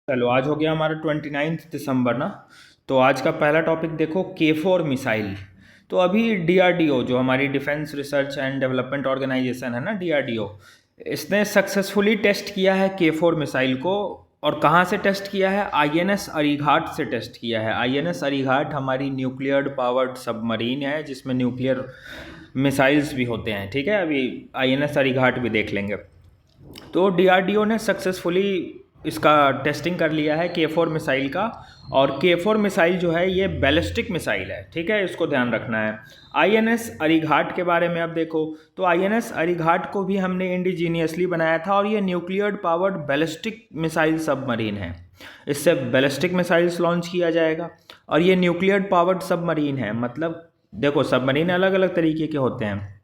चलो आज हो गया हमारा 29 दिसंबर ना। तो आज का पहला टॉपिक देखो K4 मिसाइल। तो अभी डीआरडीओ जो हमारी defence research and development organisation है ना, डीआरडीओ, इसने सक्सेसफुली टेस्ट किया है K4 मिसाइल को। और कहाँ से टेस्ट किया है? आईएनएस अरीघाट से टेस्ट किया है। आईएनएस अरीघाट हमारी न्यूक्लियर पावर्ड सबमरीन है जिसमें न्यूक्लियर मिसाइल्स भी होते हैं। ठीक है, अभी आईएनएस अरीघाट भी देख लेंगे। तो डीआरडीओ ने सक्सेसफुली इसका टेस्टिंग कर लिया है K4 मिसाइल का। और K4 मिसाइल जो है ये बैलिस्टिक मिसाइल है। ठीक है, इसको ध्यान रखना है। आईएनएस अरीघाट के बारे में अब देखो, तो आईएनएस अरीघाट को भी हमने इंडिजीनियसली बनाया था और ये nuclear powered ballistic missile submarine है। इससे बैलिस्टिक मिसाइल्स लॉन्च किया जाएगा। और ये न्यूक्लियर पावर्ड सबमरीन है, मतलब देखो सबमरीन अलग अलग तरीके के होते हैं,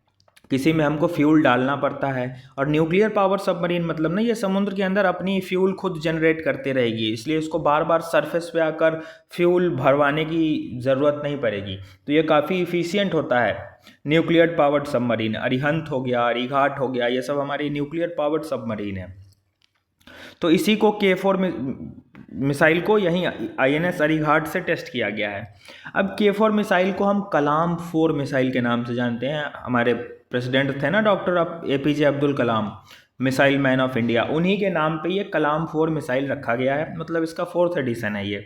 किसी में हमको फ्यूल डालना पड़ता है। और न्यूक्लियर पावर सबमरीन मतलब ना, ये समुद्र के अंदर अपनी फ्यूल खुद जनरेट करते रहेगी, इसलिए इसको बार बार सरफेस पे आकर फ्यूल भरवाने की ज़रूरत नहीं पड़ेगी। तो ये काफ़ी इफ़िशियंट होता है। न्यूक्लियर पावर्ड सबमरीन अरिहंत हो गया, अरीघाट हो गया, ये सब हमारी न्यूक्लियर पावर्ड सबमरीन है। तो इसी को K4 मिसाइल को यहीं आईएनएस अरीघाट से टेस्ट किया गया है। अब K4 मिसाइल को हम कलाम 4 मिसाइल के नाम से जानते हैं। हमारे प्रेसिडेंट थे ना doctor APJ Abdul Kalam, missile man of India, उन्हीं के नाम पे ये कलाम 4 मिसाइल रखा गया है। मतलब इसका 4th एडिशन है ये।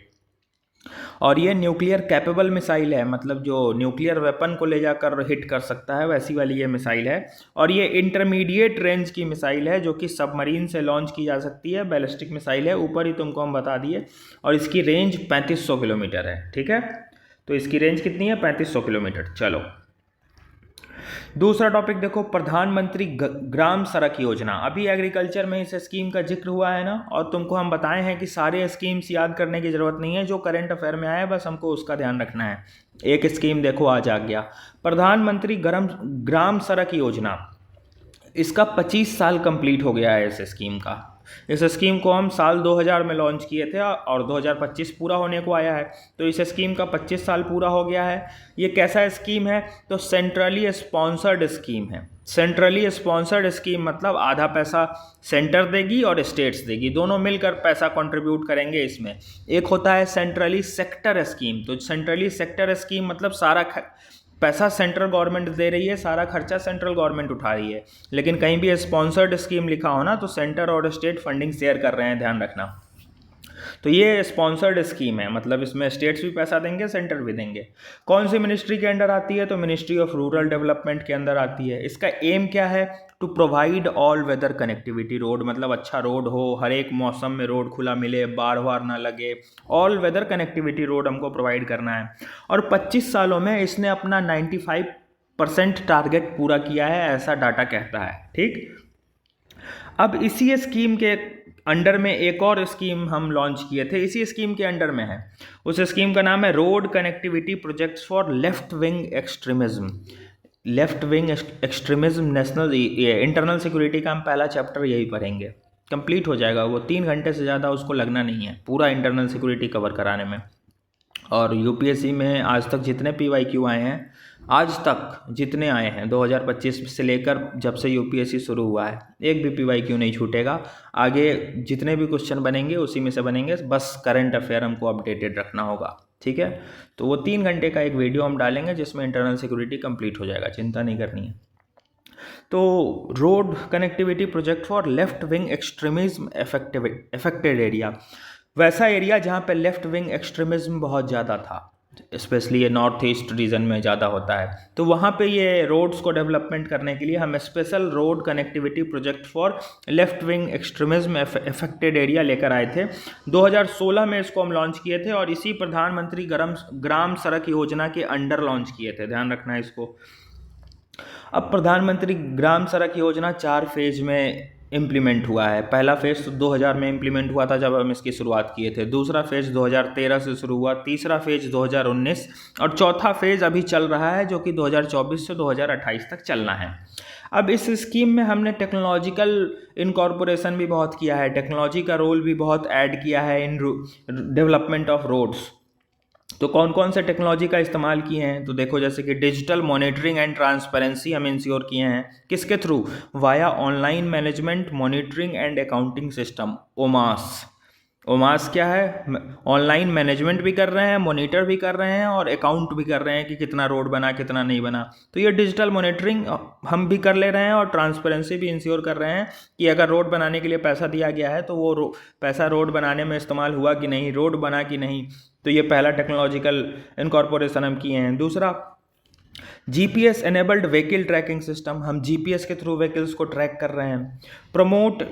और ये न्यूक्लियर कैपेबल मिसाइल है, मतलब जो न्यूक्लियर वेपन को ले जाकर हिट कर सकता है वैसी वाली ये मिसाइल है। और ये इंटरमीडिएट रेंज की मिसाइल है जो कि सबमरीन से लॉन्च की जा सकती है। बैलिस्टिक मिसाइल है, ऊपर ही तुमको हम बता दिए। और इसकी रेंज 3500 किलोमीटर है। ठीक है, तो इसकी रेंज कितनी है? 3500 किलोमीटर। चलो दूसरा टॉपिक देखो, प्रधानमंत्री ग्राम सड़क योजना। अभी एग्रीकल्चर में इस स्कीम का जिक्र हुआ है ना, और तुमको हम बताए हैं कि सारे स्कीम्स याद करने की ज़रूरत नहीं है, जो करंट अफेयर में आया है बस हमको उसका ध्यान रखना है। एक स्कीम देखो आज आ गया, प्रधानमंत्री ग्राम सड़क योजना। इसका 25 साल कंप्लीट हो गया है इस स्कीम का। इस स्कीम को हम साल 2000 में लॉन्च किए थे और 2025 पूरा होने को आया है। तो इस स्कीम का 25 साल पूरा हो गया है। ये कैसा स्कीम है? तो सेंट्रली स्पॉन्सर्ड स्कीम है। सेंट्रली स्पॉन्सर्ड स्कीम मतलब आधा पैसा सेंटर देगी और स्टेट्स देगी, दोनों मिलकर पैसा कंट्रीब्यूट करेंगे इसमें। एक होता है सेंट्रली सेक्टर स्कीम। तो सेंट्रली सेक्टर स्कीम मतलब सारा पैसा सेंट्रल गवर्नमेंट दे रही है, सारा खर्चा सेंट्रल गवर्नमेंट उठा रही है। लेकिन कहीं भी स्पॉन्सर्ड स्कीम लिखा हो ना, तो सेंटर और स्टेट फंडिंग शेयर कर रहे हैं, ध्यान रखना। तो ये स्पॉन्सर्ड स्कीम है, मतलब इसमें स्टेट्स भी पैसा देंगे, सेंटर भी देंगे। कौन सी मिनिस्ट्री के अंडर आती है? तो मिनिस्ट्री ऑफ रूरल डेवलपमेंट के अंदर आती है। इसका एम क्या है? To provide all weather connectivity road, मतलब अच्छा रोड हो, हर एक मौसम में रोड खुला मिले, बाढ़ वार ना लगे, ऑल वेदर कनेक्टिविटी रोड हमको प्रोवाइड करना है। और 25 सालों में इसने अपना 95% टारगेट पूरा किया है, ऐसा डाटा कहता है। ठीक, अब इसी स्कीम के अंडर में एक और स्कीम हम लॉन्च किए थे, इसी स्कीम के अंडर में है। उस स्कीम का नाम है road connectivity projects for left wing extremism. Left wing extremism national internal security का हम पहला चैप्टर यही पढ़ेंगे, कंप्लीट हो जाएगा वो। 3 घंटे से ज़्यादा उसको लगना नहीं है पूरा इंटरनल सिक्योरिटी कवर कराने में। और यूपीएससी में आज तक जितने पीवाईक्यू आए हैं, आज तक जितने आए हैं 2025 से लेकर जब से यूपीएससी शुरू हुआ है, एक भी पीवाईक्यू नहीं छूटेगा। आगे जितने भी क्वेश्चन बनेंगे उसी में से बनेंगे, बस करंट अफेयर हमको अपडेटेड रखना होगा। ठीक है, तो वो 3 घंटे का एक वीडियो हम डालेंगे जिसमें इंटरनल सिक्योरिटी कंप्लीट हो जाएगा, चिंता नहीं करनी है। तो road connectivity project for left wing extremism affected area, वैसा एरिया जहाँ पे लेफ्ट विंग एक्सट्रीमिज्म बहुत ज़्यादा था, स्पेशली ये नॉर्थ ईस्ट रीजन में ज़्यादा होता है। तो वहाँ पे ये रोड्स को डेवलपमेंट करने के लिए हम special road connectivity project for left wing extremism affected area लेकर आए थे। 2016 में इसको हम लॉन्च किए थे और इसी प्रधानमंत्री ग्राम सड़क योजना के अंडर लॉन्च किए थे, ध्यान रखना है इसको। अब प्रधानमंत्री ग्राम सड़क योजना 4 फेज में इम्प्लीमेंट हुआ है। पहला फेज तो 2000 में इम्प्लीमेंट हुआ था जब हम इसकी शुरुआत किए थे, दूसरा फेज 2013 से शुरू हुआ, तीसरा फेज 2019 और चौथा फेज अभी चल रहा है जो कि 2024 से 2028 तक चलना है। अब इस स्कीम में हमने टेक्नोलॉजिकल इनकॉर्पोरेशन भी बहुत किया है, टेक्नोलॉजी का रोल भी बहुत ऐड किया है इन डेवलपमेंट ऑफ रोड्स। तो कौन कौन से टेक्नोलॉजी का इस्तेमाल किए हैं? तो देखो, जैसे कि डिजिटल मॉनिटरिंग एंड ट्रांसपेरेंसी हम इंश्योर किए हैं। किसके through? Via online management monitoring and accounting system, ओमास। ओमास क्या है, ऑनलाइन मैनेजमेंट भी कर रहे हैं, मॉनिटर भी कर रहे हैं और अकाउंट भी कर रहे हैं कि कितना रोड बना कितना नहीं बना। तो ये डिजिटल मॉनिटरिंग हम भी कर ले रहे हैं और ट्रांसपेरेंसी भी इंश्योर कर रहे हैं कि अगर रोड बनाने के लिए पैसा दिया गया है तो वो पैसा रोड बनाने में इस्तेमाल हुआ कि नहीं, रोड बना कि नहीं। तो ये पहला टेक्नोलॉजिकल इनकॉर्पोरेशन हम किए हैं। दूसरा, GPS enabled vehicle tracking system, हम जीपीएस के थ्रू व्हीकल्स को ट्रैक कर रहे हैं। Promote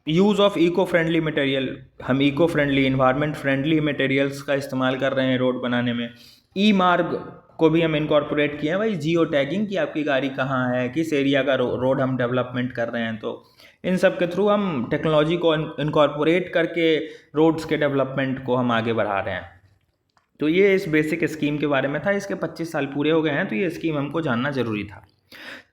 use of eco friendly material, हम eco friendly environment friendly materials का इस्तेमाल कर रहे हैं रोड बनाने में। ई मार्ग को भी हम इनकॉर्पोरेट किए हैं, भाई जियो टैगिंग कि आपकी गाड़ी कहाँ है, किस एरिया का रोड हम डेवलपमेंट कर रहे हैं। तो इन सब के थ्रू हम टेक्नोलॉजी को इनकॉर्पोरेट करके रोड्स के डेवलपमेंट को हम आगे बढ़ा रहे हैं। तो ये इस बेसिक स्कीम के बारे में था। इसके 25 साल पूरे हो गए हैं तो ये स्कीम हमको जानना जरूरी था।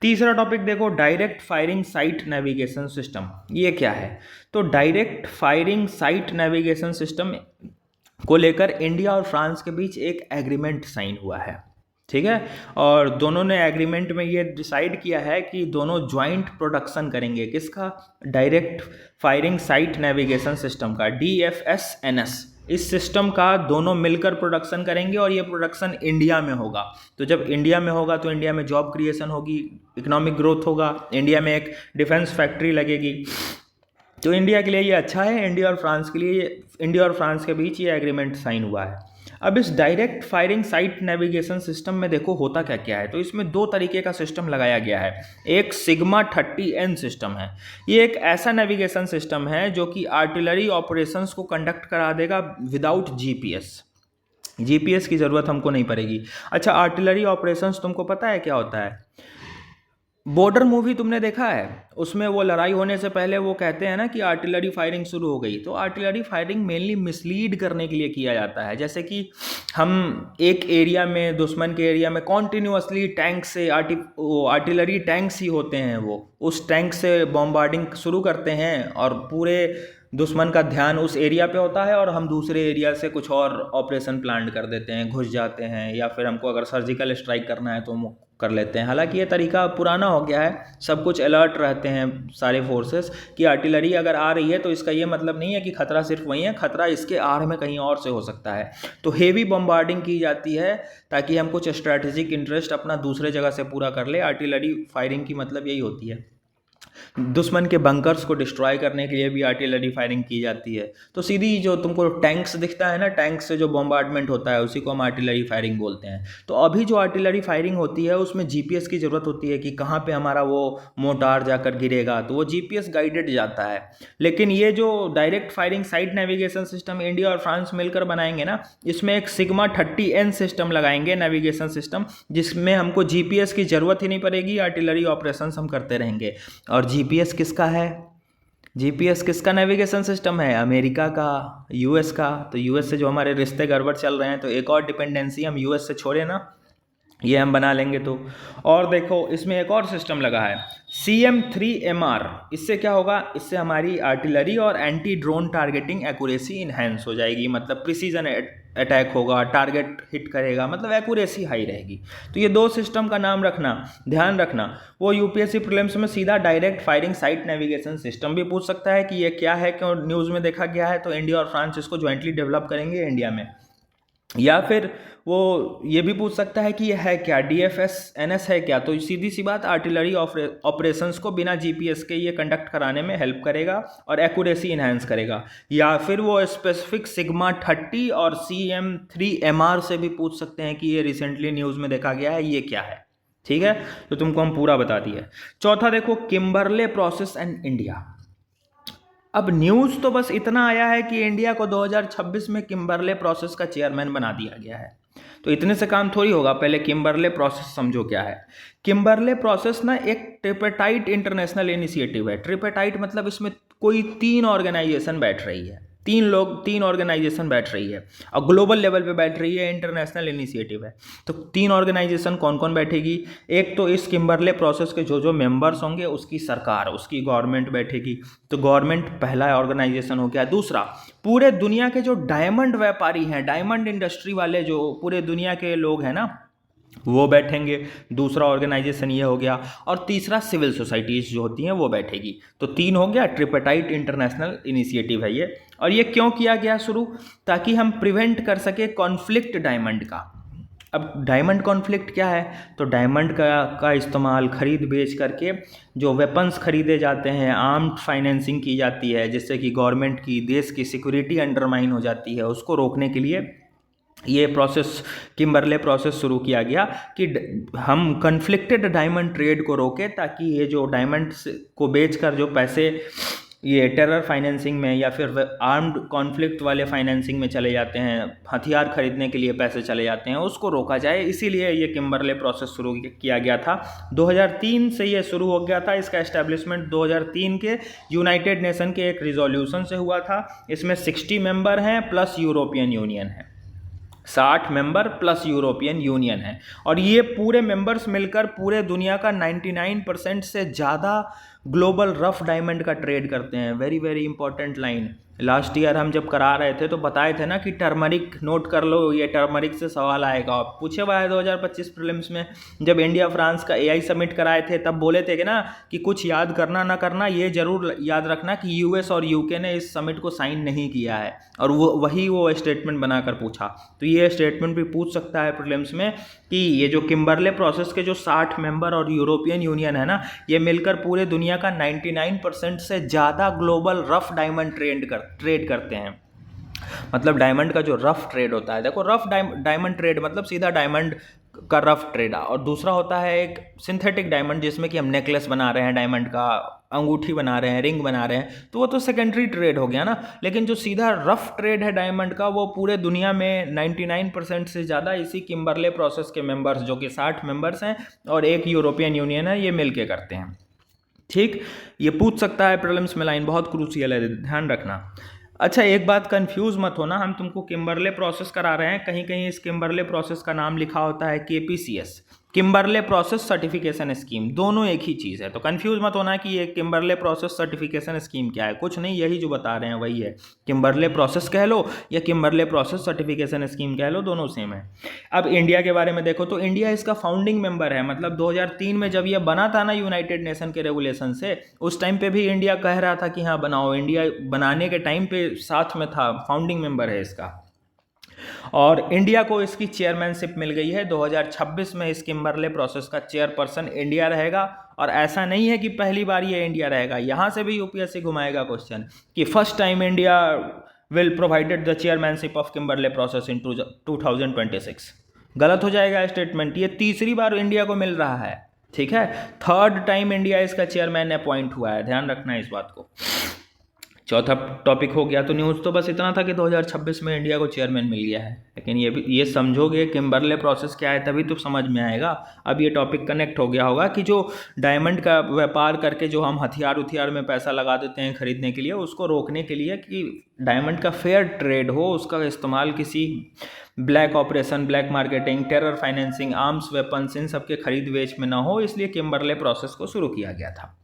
तीसरा टॉपिक देखो, direct firing site navigation system. ये क्या है? तो direct firing site navigation system को लेकर इंडिया और फ्रांस के बीच एक एग्रीमेंट साइन हुआ है, ठीक है। और दोनों ने एग्रीमेंट में ये डिसाइड किया है कि दोनों ज्वाइंट प्रोडक्शन करेंगे। किसका? Direct firing site navigation system का, DFSNS। इस सिस्टम का दोनों मिलकर प्रोडक्शन करेंगे और ये प्रोडक्शन इंडिया में होगा। तो जब इंडिया में होगा तो इंडिया में जॉब क्रिएशन होगी, इकोनॉमिक ग्रोथ होगा, इंडिया में एक डिफेंस फैक्ट्री लगेगी। तो इंडिया के लिए ये अच्छा है, इंडिया और फ्रांस के बीच ये एग्रीमेंट साइन हुआ है। अब इस direct firing site navigation system में देखो होता क्या क्या है। तो इसमें दो तरीके का सिस्टम लगाया गया है। एक सिग्मा 30N सिस्टम है। ये एक ऐसा नेविगेशन सिस्टम है जो कि आर्टिलरी ऑपरेशंस को कंडक्ट करा देगा विदाउट जीपीएस की ज़रूरत हमको नहीं पड़ेगी। अच्छा, आर्टिलरी ऑपरेशंस तुमको पता है क्या होता है? बॉर्डर मूवी तुमने देखा है? उसमें वो लड़ाई होने से पहले वो कहते हैं ना कि आर्टिलरी फायरिंग शुरू हो गई। तो आर्टिलरी फायरिंग मेनली मिसलीड करने के लिए किया जाता है। जैसे कि हम एक एरिया में, दुश्मन के एरिया में कॉन्टिन्यूसली टैंक से आर्टिलरी टैंक्स ही होते हैं, वो उस टैंक से बॉम्बार्डिंग शुरू करते हैं और पूरे दुश्मन का ध्यान उस एरिया पे होता है और हम दूसरे एरिया से कुछ और ऑपरेशन प्लान कर देते हैं, घुस जाते हैं, या फिर हमको अगर सर्जिकल स्ट्राइक करना है तो हम कर लेते हैं। हालांकि ये तरीका पुराना हो गया है, सब कुछ अलर्ट रहते हैं सारे फोर्सेस कि आर्टिलरी अगर आ रही है तो इसका ये मतलब नहीं है कि खतरा सिर्फ वहीं है, खतरा इसके आड़ में कहीं और से हो सकता है। तो हेवी बम्बार्डिंग की जाती है ताकि हम कुछ स्ट्रैटेजिक इंटरेस्ट अपना दूसरे जगह से पूरा कर ले। आर्टिलरी फायरिंग की मतलब यही होती है। दुश्मन के बंकर्स को डिस्ट्रॉय करने के लिए भी आर्टिलरी फायरिंग की जाती है। तो सीधी जो तुमको टैंक्स दिखता है ना, टैंक से जो बॉम्बार्डमेंट होता है उसी को हम आर्टिलरी फायरिंग बोलते हैं। तो अभी जो आर्टिलरी फायरिंग होती है उसमें जीपीएस की ज़रूरत होती है कि कहाँ पे हमारा वो मोटार जाकर गिरेगा, तो वो जीपीएस गाइडेड जाता है। लेकिन ये जो direct firing site navigation system India और फ्रांस मिलकर बनाएंगे ना, इसमें एक सिग्मा 30N सिस्टम लगाएंगे, नेविगेशन सिस्टम, जिसमें हमको जीपीएस की ज़रूरत ही नहीं पड़ेगी, आर्टिलरी ऑपरेशंस हम करते रहेंगे। और जीपीएस किसका है? जीपीएस किसका नेविगेशन सिस्टम है? अमेरिका का, यूएस का। तो यूएस से जो हमारे रिश्ते गड़बड़ चल रहे हैं तो एक और डिपेंडेंसी हम यूएस से छोड़े ना, ये हम बना लेंगे। तो और देखो इसमें एक और सिस्टम लगा है, CM3MR। इससे क्या होगा? इससे हमारी आर्टिलरी और anti drone targeting accuracy enhance हो जाएगी। मतलब प्रिसीजन अटैक होगा, टारगेट हिट करेगा, मतलब एक्यूरेसी हाई रहेगी। तो ये दो सिस्टम का नाम रखना, ध्यान रखना। वो यूपीएससी प्रीलिम्स में सीधा direct firing site navigation system भी पूछ सकता है कि ये क्या है, क्यों न्यूज़ में देखा गया है। तो इंडिया और फ्रांस इसको ज्वाइंटली डेवलप करेंगे इंडिया में। या फिर वो ये भी पूछ सकता है कि ये है क्या, DFSNS है क्या। तो सीधी सी बात, आर्टिलरी ऑपरेशंस को बिना जीपीएस के ये कंडक्ट कराने में हेल्प करेगा और एक्यूरेसी इन्हांस करेगा। या फिर वो स्पेसिफिक सिग्मा 30 और CM3MR से भी पूछ सकते हैं कि ये रिसेंटली न्यूज़ में देखा गया है, ये क्या है। ठीक है, तो तुमको हम पूरा बता दिए। चौथा देखो, किम्बरले प्रोसेस एंड इंडिया। अब न्यूज़ तो बस इतना आया है कि इंडिया को 2026 में किम्बरले प्रोसेस का चेयरमैन बना दिया गया है। तो इतने से काम थोड़ी होगा, पहले किम्बरले प्रोसेस समझो क्या है। किम्बरले प्रोसेस ना एक ट्रिपेटाइट इंटरनेशनल इनिशिएटिव है। ट्रिपेटाइट मतलब इसमें कोई 3 ऑर्गेनाइजेशन बैठ रही है, 3 ऑर्गेनाइजेशन बैठ रही है और ग्लोबल लेवल पे बैठ रही है, इंटरनेशनल इनिशिएटिव है। तो 3 ऑर्गेनाइजेशन कौन कौन बैठेगी? एक तो इस किम्बरले प्रोसेस के जो मेंबर्स होंगे उसकी सरकार, उसकी गवर्नमेंट बैठेगी। तो गवर्नमेंट पहला ऑर्गेनाइजेशन हो गया। दूसरा, पूरे दुनिया के जो डायमंड व्यापारी हैं, डायमंड इंडस्ट्री वाले जो पूरे दुनिया के लोग हैं ना, वो बैठेंगे। दूसरा ऑर्गेनाइजेशन ये हो गया, और तीसरा सिविल सोसाइटीज़ जो होती हैं वो बैठेगी। तो 3 हो गया। ट्रिपेटाइट इंटरनेशनल इनिशिएटिव है ये। और ये क्यों किया गया शुरू? ताकि हम प्रिवेंट कर सके कॉन्फ्लिक्ट डायमंड का। अब डायमंड कॉन्फ्लिक्ट क्या है? तो डायमंड का इस्तेमाल खरीद बेच करके जो वेपन्स खरीदे जाते हैं, आर्म्ड फाइनेंसिंग की जाती है, जिससे कि गवर्नमेंट की, देश की सिक्योरिटी अंडरमाइन हो जाती है, उसको रोकने के लिए ये प्रोसेस, किम्बरले प्रोसेस शुरू किया गया कि हम कन्फ्लिक्टेड डायमंड ट्रेड को रोकें, ताकि ये जो डायमंड को बेचकर जो पैसे ये टेरर फाइनेंसिंग में या फिर आर्म्ड कॉन्फ्लिक्ट वाले फाइनेंसिंग में चले जाते हैं, हथियार खरीदने के लिए पैसे चले जाते हैं, उसको रोका जाए। इसीलिए ये किम्बरले प्रोसेस शुरू किया गया था। 2003 से ये शुरू हो गया था। इसका एस्टेब्लिशमेंट 2003 के यूनाइटेड नेशन के एक रिजोल्यूशन से हुआ था। इसमें 60 मेंबर हैं प्लस यूरोपियन यूनियन है। 60 मेंबर प्लस यूरोपियन यूनियन है। और ये पूरे मेंबर्स मिलकर पूरे दुनिया का 99% से ज़्यादा ग्लोबल रफ डायमंड का ट्रेड करते हैं। Very very important line. Last year हम जब करा रहे थे तो बताए थे ना कि टर्मरिक नोट कर लो, ये टर्मरिक से सवाल आएगा। पूछे हुआ है 2025 प्रीलिम्स में। जब इंडिया फ्रांस का एआई समिट कराए थे तब बोले थे कि ना कि कुछ याद करना ना करना, ये जरूर याद रखना कि यूएस और यूके ने इस समिट को साइन नहीं किया है। और वो स्टेटमेंट बनाकर पूछा। तो ये स्टेटमेंट भी पूछ सकता है प्रीलिम्स में कि ये जो किम्बरले प्रोसेस के जो 60 मेंबर और यूरोपियन यूनियन है ना, ये मिलकर पूरे दुनिया का 99% से ज़्यादा ग्लोबल रफ डायमंड ट्रेड करते हैं। मतलब डायमंड का जो रफ ट्रेड होता है, देखो रफ डायमंड ट्रेड मतलब सीधा डायमंड का रफ ट्रेड। और दूसरा होता है एक सिंथेटिक डायमंड, जिसमें कि हम नेकलेस बना रहे हैं डायमंड का, अंगूठी बना रहे हैं, रिंग बना रहे हैं, तो वो तो सेकेंडरी ट्रेड हो गया ना। लेकिन जो सीधा रफ ट्रेड है डायमंड का, वो पूरे दुनिया में 99% से ज़्यादा इसी किम्बरले प्रोसेस के मेंबर्स, जो कि 60 मेंबर्स हैं और एक यूरोपियन यूनियन है, ये मिल के करते हैं। ठीक, ये पूछ सकता है प्रीलिम्स में लाइन, बहुत क्रूशियल है, ध्यान रखना। अच्छा, एक बात कंफ्यूज मत होना, हम तुमको किम्बरले प्रोसेस करा रहे हैं, कहीं कहीं इस किम्बरले प्रोसेस का नाम लिखा होता है केपीसीएस, किम्बरले प्रोसेस सर्टिफिकेशन स्कीम। दोनों एक ही चीज़ है, तो कंफ्यूज मत होना कि ये किम्बरले प्रोसेस सर्टिफिकेशन स्कीम क्या है। कुछ नहीं, यही जो बता रहे हैं वही है। किम्बरले प्रोसेस कह लो या किम्बरले प्रोसेस सर्टिफिकेशन स्कीम कह लो, दोनों सेम है। अब इंडिया के बारे में देखो तो इंडिया इसका फाउंडिंग मेंबर है। मतलब 2003 में जब ये बना था ना यूनाइटेड नेशन के रेगुलेशन से, उस टाइम पे भी इंडिया कह रहा था कि हाँ बनाओ। इंडिया बनाने के टाइम पे साथ में था, फाउंडिंग मेंबर है इसका। और इंडिया को इसकी चेयरमैनशिप मिल गई है। 2026 में इस किम्बरले प्रोसेस का चेयरपर्सन इंडिया रहेगा। और ऐसा नहीं है कि पहली बार ये इंडिया रहेगा, यहाँ से भी यूपीएससी घुमाएगा क्वेश्चन कि first time India will provided the chairmanship of Kimberley process in 2026। गलत हो जाएगा स्टेटमेंट। ये तीसरी बार इंडिया को मिल रहा है, ठीक है। थर्ड टाइम इंडिया इसका चेयरमैन अपॉइंट हुआ है, ध्यान रखना इस बात को। चौथा टॉपिक हो गया। तो न्यूज़ तो बस इतना था कि 2026 में इंडिया को चेयरमैन मिल गया है, लेकिन ये समझोगे किम्बरले प्रोसेस क्या है तभी तो समझ में आएगा। अब ये टॉपिक कनेक्ट हो गया होगा कि जो डायमंड का व्यापार करके जो हम हथियार में पैसा लगा देते हैं खरीदने के लिए, उसको रोकने के लिए कि डायमंड का फेयर ट्रेड हो, उसका इस्तेमाल किसी black operation, black marketing, terror financing, arms weapons, इन सब के खरीद बेच में ना हो, इसलिए किम्बरले प्रोसेस को शुरू किया गया था।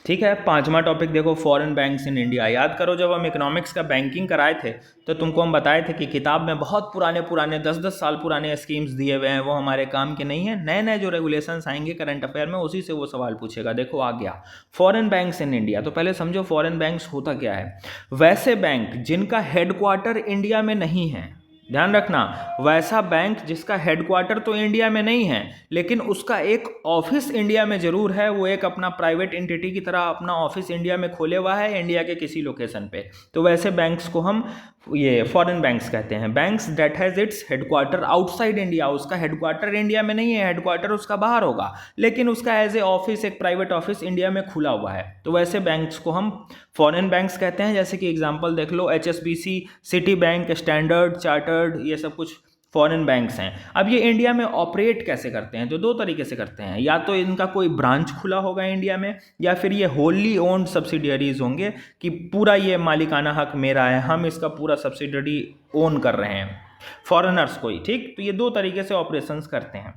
ठीक है। पांचवा टॉपिक देखो, फॉरेन बैंक्स इन इंडिया। याद करो जब हम इकोनॉमिक्स का बैंकिंग कराए थे तो तुमको हम बताए थे कि किताब में बहुत पुराने 10-10 साल पुराने स्कीम्स दिए हुए हैं, वो हमारे काम के नहीं है। नए नए जो रेगुलेशंस आएंगे करंट अफेयर में, उसी से वो सवाल पूछेगा। देखो आ गया फॉरेन बैंक्स इन इंडिया। तो पहले समझो फॉरेन बैंक्स होता क्या है। वैसे बैंक जिनका हेडक्वार्टर इंडिया में नहीं है, ध्यान रखना, वैसा बैंक जिसका हेडक्वार्टर तो इंडिया में नहीं है लेकिन उसका एक ऑफिस इंडिया में जरूर है, वो एक अपना प्राइवेट एंटिटी की तरह अपना ऑफिस इंडिया में खोले हुआ है, इंडिया के किसी लोकेशन पे, तो वैसे बैंक्स को हम ये फॉरेन बैंक्स कहते हैं। Banks that has its headquarter outside India, उसका हेडक्वार्टर इंडिया में नहीं है, हेडक्वार्टर उसका बाहर होगा, लेकिन उसका एज ए ऑफिस, एक प्राइवेट ऑफिस इंडिया में खुला हुआ है, तो वैसे बैंक्स को हम फॉरेन बैंक्स कहते हैं। जैसे कि एग्जांपल देख लो, HSBC, Citi Bank, Standard Chartered, ये सब कुछ फॉरेन बैंक्स हैं। अब ये इंडिया में ऑपरेट कैसे करते हैं, तो दो तरीके से करते हैं। या तो इनका कोई ब्रांच खुला होगा इंडिया में, या फिर ये होली ओन्ड सब्सिडियरीज होंगे कि पूरा ये मालिकाना हक मेरा है, हम इसका पूरा सब्सिडरी ओन कर रहे हैं, फॉरेनर्स को ही। ठीक, तो ये दो तरीके से ऑपरेशंस करते हैं।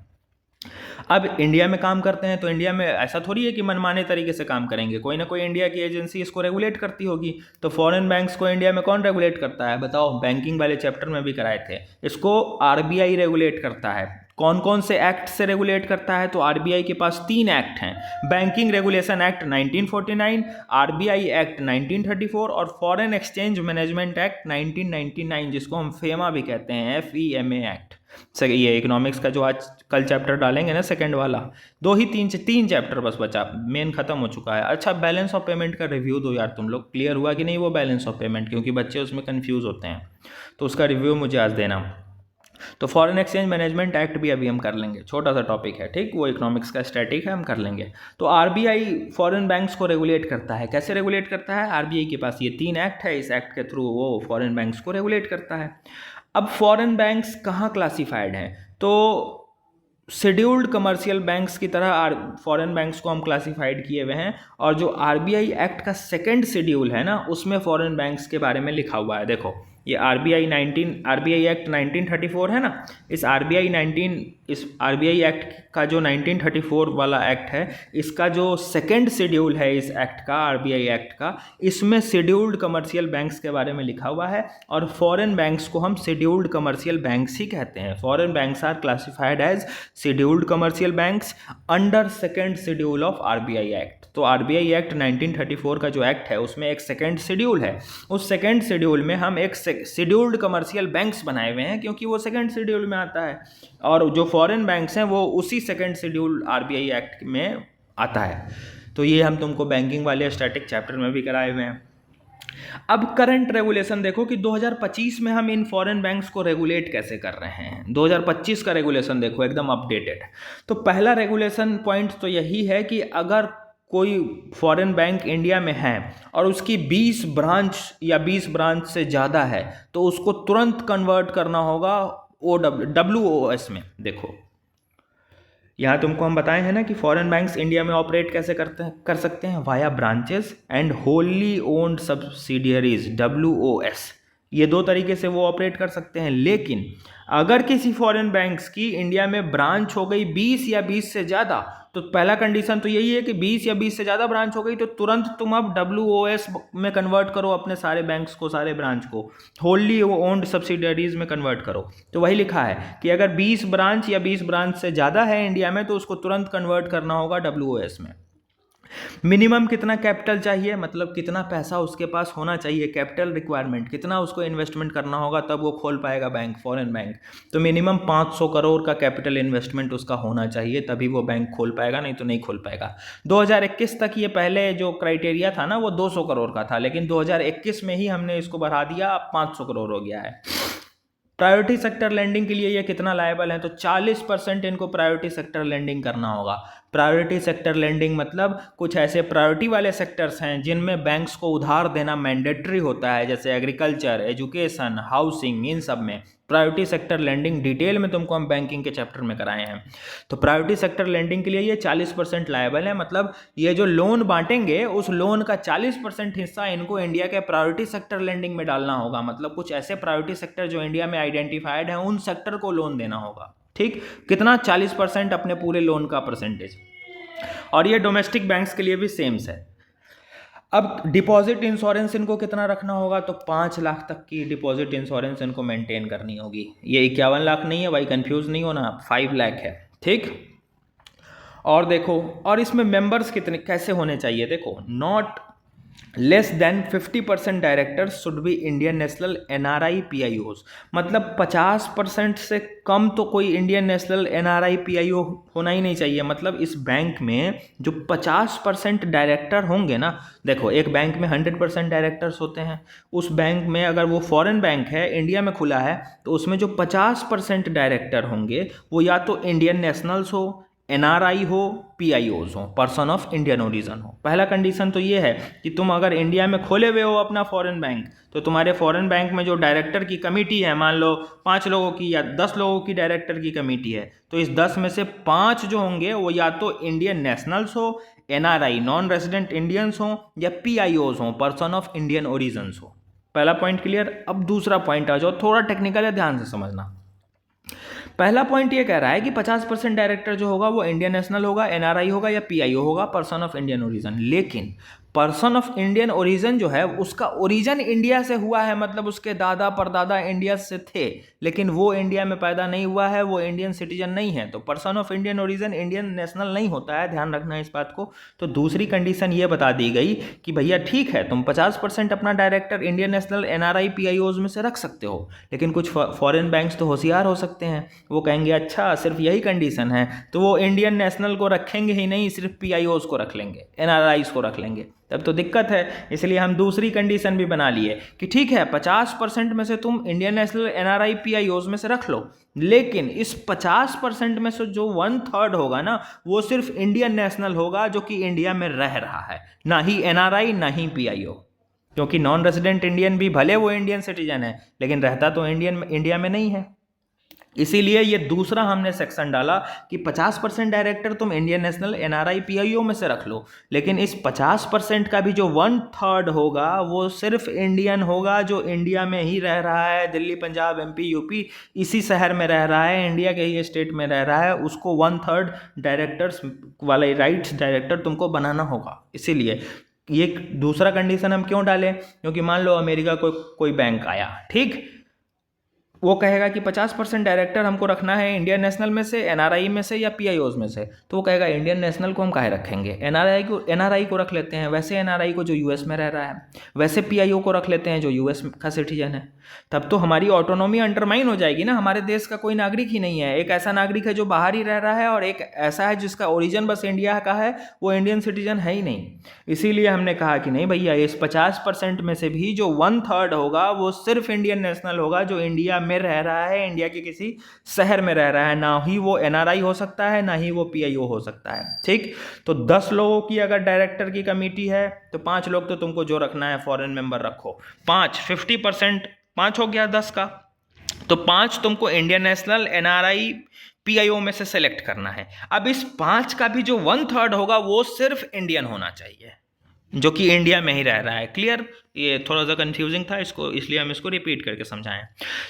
अब इंडिया में काम करते हैं तो इंडिया में ऐसा थोड़ी है कि मनमाने तरीके से काम करेंगे, कोई ना कोई इंडिया की एजेंसी इसको रेगुलेट करती होगी। तो फॉरेन बैंक्स को इंडिया में कौन रेगुलेट करता है बताओ, बैंकिंग वाले चैप्टर में भी कराए थे, इसको आरबीआई रेगुलेट करता है। कौन कौन से एक्ट से रेगुलेट करता है? तो आरबीआई के पास 3 एक्ट हैं, banking regulation act 1949, RBI act 1934 और फॉरेन एक्सचेंज मैनेजमेंट एक्ट 1999, जिसको हम फेमा भी कहते हैं, FEMA एक्ट। ये इकोनॉमिक्स का जो आज कल चैप्टर डालेंगे ना, सेकंड वाला, तीन चैप्टर बस बचा, मेन खत्म हो चुका है। अच्छा, बैलेंस ऑफ पेमेंट का रिव्यू दो यार तुम लोग, क्लियर हुआ कि नहीं वो बैलेंस ऑफ पेमेंट? क्योंकि बच्चे उसमें कंफ्यूज होते हैं, तो उसका रिव्यू मुझे आज देना। तो फॉरेन एक्सचेंज मैनेजमेंट एक्ट भी अभी हम कर लेंगे, छोटा सा टॉपिक है, ठीक, वो इकोनॉमिक्स का स्टैटिक है, हम कर लेंगे। तो आरबीआई फॉरेन बैंक्स को रेगुलेट करता है। कैसे रेगुलेट करता है? आरबीआई के पास ये 3 एक्ट है, इस एक्ट के थ्रू वो फॉरेन बैंक्स को रेगुलेट करता है। अब फॉरेन बैंक्स कहाँ क्लासिफाइड हैं? तो शेड्यूल्ड कमर्शियल बैंक्स की तरह फॉरेन बैंक्स को हम क्लासिफाइड किए हुए हैं, और जो आरबीआई एक्ट का सेकंड शेड्यूल है ना, उसमें फॉरेन बैंक्स के बारे में लिखा हुआ है। देखो, ये आरबीआई एक्ट 1934 है ना, इस आरबीआई एक्ट का जो 1934 वाला एक्ट है, इसका जो सेकंड शेड्यूल है इस एक्ट का, आरबीआई एक्ट का, इसमें शेड्यूल्ड कमर्शियल बैंक्स के बारे में लिखा हुआ है, और फॉरेन बैंक्स को हम शेड्यूल्ड कमर्शियल बैंक्स ही कहते हैं। Foreign banks are classified as scheduled commercial banks under second schedule of RBI act. तो आरबीआई एक्ट 1934 का जो एक्ट है, उसमें एक सेकंड शेड्यूल है, उस सेकंड शेड्यूल में हम एक शेड्यूल्ड कमर्शियल बैंक्स बनाए हुए हैं, क्योंकि वो सेकंड शेड्यूल में आता है, और जो फॉरेन बैंक्स हैं वो उसी सेकंड शेड्यूल आरबीआई एक्ट में आता है। तो ये हम तुमको बैंकिंग वाले स्टैटिक चैप्टर में भी कराए हुए हैं। अब करंट रेगुलेशन देखो कि 2025 में हम इन फॉरेन बैंक्स को रेगुलेट कैसे कर रहे हैं। 2025 का रेगुलेशन देखो, एकदम अपडेटेड। तो पहला रेगुलेशन पॉइंट तो यही है कि अगर कोई फॉरेन बैंक इंडिया में है और उसकी 20 ब्रांच या 20 ब्रांच से ज़्यादा है, तो उसको तुरंत कन्वर्ट करना होगा WOS में। देखो, यहाँ तुमको हम बताए हैं ना कि फॉरेन बैंक्स इंडिया में ऑपरेट कैसे कर सकते हैं, via branches and wholly owned subsidiaries, WOS। ये 2 तरीके से वो ऑपरेट कर सकते हैं। लेकिन अगर किसी फॉरेन बैंक्स की इंडिया में ब्रांच हो गई 20 या 20 से ज़्यादा, तो पहला कंडीशन तो यही है कि 20 या 20 से ज़्यादा ब्रांच हो गई तो तुरंत तुम अब WOS में कन्वर्ट करो अपने सारे बैंक्स को, सारे ब्रांच को होली ओन्ड सब्सिडरीज में कन्वर्ट करो। तो वही लिखा है कि अगर 20 ब्रांच या 20 ब्रांच से ज़्यादा है इंडिया में, तो उसको तुरंत कन्वर्ट करना होगा WOS में। मिनिमम कितना कैपिटल चाहिए, मतलब कितना पैसा उसके पास होना चाहिए, कैपिटल रिक्वायरमेंट कितना उसको इन्वेस्टमेंट करना होगा तब वो खोल पाएगा बैंक, फॉरेन बैंक। तो मिनिमम 500 करोड़ का कैपिटल इन्वेस्टमेंट उसका होना चाहिए, तभी वो बैंक खोल पाएगा, नहीं तो नहीं खोल पाएगा। 2021 तक ये पहले जो क्राइटेरिया था ना, वो 200 करोड़ का था, लेकिन 2021 में ही हमने इसको बढ़ा दिया, अब 500 करोड़ हो गया है। प्रायोरिटी सेक्टर लेंडिंग के लिए ये कितना लायबल है, तो 40% इनको प्रायोरिटी सेक्टर लेंडिंग करना होगा। प्रायोरिटी सेक्टर लेंडिंग मतलब कुछ ऐसे प्रायोरिटी वाले सेक्टर्स हैं जिनमें बैंक्स को उधार देना मैंडेटरी होता है, जैसे एग्रीकल्चर, एजुकेशन, हाउसिंग, इन सब में प्रायोरिटी सेक्टर लेंडिंग डिटेल में तुमको हम बैंकिंग के चैप्टर में कराए हैं। तो प्रायोरिटी सेक्टर लेंडिंग के लिए ये 40% लायबल है, मतलब ये जो लोन बांटेंगे उस लोन का 40% हिस्सा इनको इंडिया के प्रायोरिटी सेक्टर लेंडिंग में डालना होगा। मतलब कुछ ऐसे प्रायोरिटी सेक्टर जो इंडिया में आइडेंटिफाइड है, उन सेक्टर को लोन देना होगा। ठीक, कितना? 40% अपने पूरे लोन का परसेंटेज। और ये डोमेस्टिक बैंक्स के लिए भी सेम है। अब डिपॉजिट इंश्योरेंस इनको कितना रखना होगा, तो 5 लाख तक की डिपॉजिट इंश्योरेंस इनको मेंटेन करनी होगी। ये 51 लाख नहीं है भाई, कंफ्यूज नहीं होना, 5 लाख है। ठीक, और देखो, और इसमें मेंबर्स कितने कैसे होने चाहिए, देखो, not less than 50% directors should be Indian national NRI PIOs। मतलब 50% से कम तो कोई इंडियन नेशनल NRI PIO होना ही नहीं चाहिए। मतलब इस बैंक में जो 50% डायरेक्टर होंगे ना, देखो एक बैंक में 100% डायरेक्टर्स होते हैं, उस बैंक में अगर वो फॉरेन बैंक है, इंडिया में खुला है, तो उसमें जो 50% डायरेक्टर होंगे वो या तो इंडियन नेशनल्स हो, NRI हो, PIOs हो, पर्सन ऑफ इंडियन ओरिजिन हो। पहला कंडीशन तो ये है कि तुम अगर इंडिया में खोले हुए हो अपना फॉरेन बैंक, तो तुम्हारे फॉरेन बैंक में जो डायरेक्टर की कमेटी है, मान लो 5 लोगों की या 10 लोगों की डायरेक्टर की कमेटी है, तो इस 10 में से 5 जो होंगे वो या तो इंडियन नेशनल्स हो, NRI नॉन रेजिडेंट इंडियंस हो, या PIOs हो, पर्सन ऑफ इंडियन ओरिजिन हो। पहला पॉइंट क्लियर। अब दूसरा पॉइंट आ जाओ, थोड़ा टेक्निकल है, ध्यान से समझना। पहला पॉइंट ये कह रहा है कि 50% डायरेक्टर जो होगा वो इंडियन नेशनल होगा, NRI होगा या PIO होगा, पर्सन ऑफ इंडियन ओरिजिन। लेकिन पर्सन ऑफ इंडियन ओरिजिन जो है उसका ओरिजिन इंडिया से हुआ है, मतलब उसके दादा परदादा इंडिया से थे, लेकिन वो इंडिया में पैदा नहीं हुआ है, वो इंडियन सिटीजन नहीं है, तो person of Indian origin Indian national नहीं होता है, ध्यान रखना है इस बात को। तो दूसरी कंडीशन ये बता दी गई कि भैया ठीक है तुम 50% अपना डायरेक्टर इंडियन नेशनल एनआरआई पीआईओज में से रख सकते हो, लेकिन कुछ फॉरेन बैंक्स तो होशियार हो सकते हैं, वो कहेंगे अच्छा सिर्फ यही कंडीशन है, तो वो इंडियन नेशनल को रखेंगे ही नहीं, सिर्फ पीआईओज को रख लेंगे, एनआरआईज को रख लेंगे, तब तो दिक्कत है। इसलिए हम दूसरी कंडीशन भी बना लिए कि ठीक है 50% में से तुम इंडियन नेशनल एनआरआई पीआईओज में से रख लो, लेकिन इस 50% में से जो 1/3 होगा ना वो सिर्फ इंडियन नेशनल होगा जो कि इंडिया में रह रहा है, ना ही एनआरआई ना ही पीआईओ, क्योंकि नॉन रेजिडेंट इंडियन भी भले वो इंडियन सिटीजन है लेकिन रहता तो इंडिया में नहीं है। इसीलिए ये दूसरा हमने सेक्शन डाला कि 50% डायरेक्टर तुम इंडियन नेशनल एनआरआई पीआईओ में से रख लो, लेकिन इस 50% का भी जो 1/3 होगा वो सिर्फ इंडियन होगा जो इंडिया में ही रह रहा है, दिल्ली पंजाब एमपी यूपी इसी शहर में रह रहा है, इंडिया के ही स्टेट में रह रहा है, उसको 1/3 डायरेक्टर्स वाले राइट्स डायरेक्टर तुमको बनाना होगा। इसीलिए ये दूसरा कंडीशन हम क्यों डालें, क्योंकि मान लो अमेरिका कोई बैंक आया, ठीक, वो कहेगा कि 50% डायरेक्टर हमको रखना है इंडियन नेशनल में से, एनआरआई में से या पीआईओज में से, तो वो कहेगा इंडियन नेशनल को हम काहे रखेंगे, एनआरआई को रख लेते हैं, वैसे एनआरआई को जो यूएस में रह रहा है, वैसे पीआईओ को रख लेते हैं जो यूएस का सिटीजन है। तब तो हमारी ऑटोनॉमी अंडरमाइन हो जाएगी ना, हमारे देश का कोई नागरिक ही नहीं है, एक ऐसा नागरिक है जो बाहर ही रह रहा है और एक ऐसा है जिसका ओरिजिन बस इंडिया का है, वो इंडियन सिटीजन है ही नहीं। इसीलिए हमने कहा कि नहीं भैया इस 50% में से भी जो 1/3 होगा वो सिर्फ इंडियन नेशनल होगा जो इंडिया में रह रहा है, इंडिया के किसी शहर में रह रहा है, ना ही वो एनआरआई हो सकता है ना ही वो पीआईओ हो सकता है, ठीक। तो 10 लोगों की अगर डायरेक्टर की कमेटी है तो 5 लोग तो तुमको जो रखना है फॉरेन मेंबर रखो, 50% 5 हो गया 10 का, तो 5 तुमको इंडियन नेशनल एनआरआई पीआईओ में से सेलेक्ट करना है। अब इस 5 का भी जो 1/3 होगा वो सिर्फ इंडियन होना चाहिए जो कि इंडिया में ही रह रहा है। क्लियर, ये थोड़ा सा कंफ्यूजिंग था, इसको इसलिए हम इसको रिपीट करके समझाएं।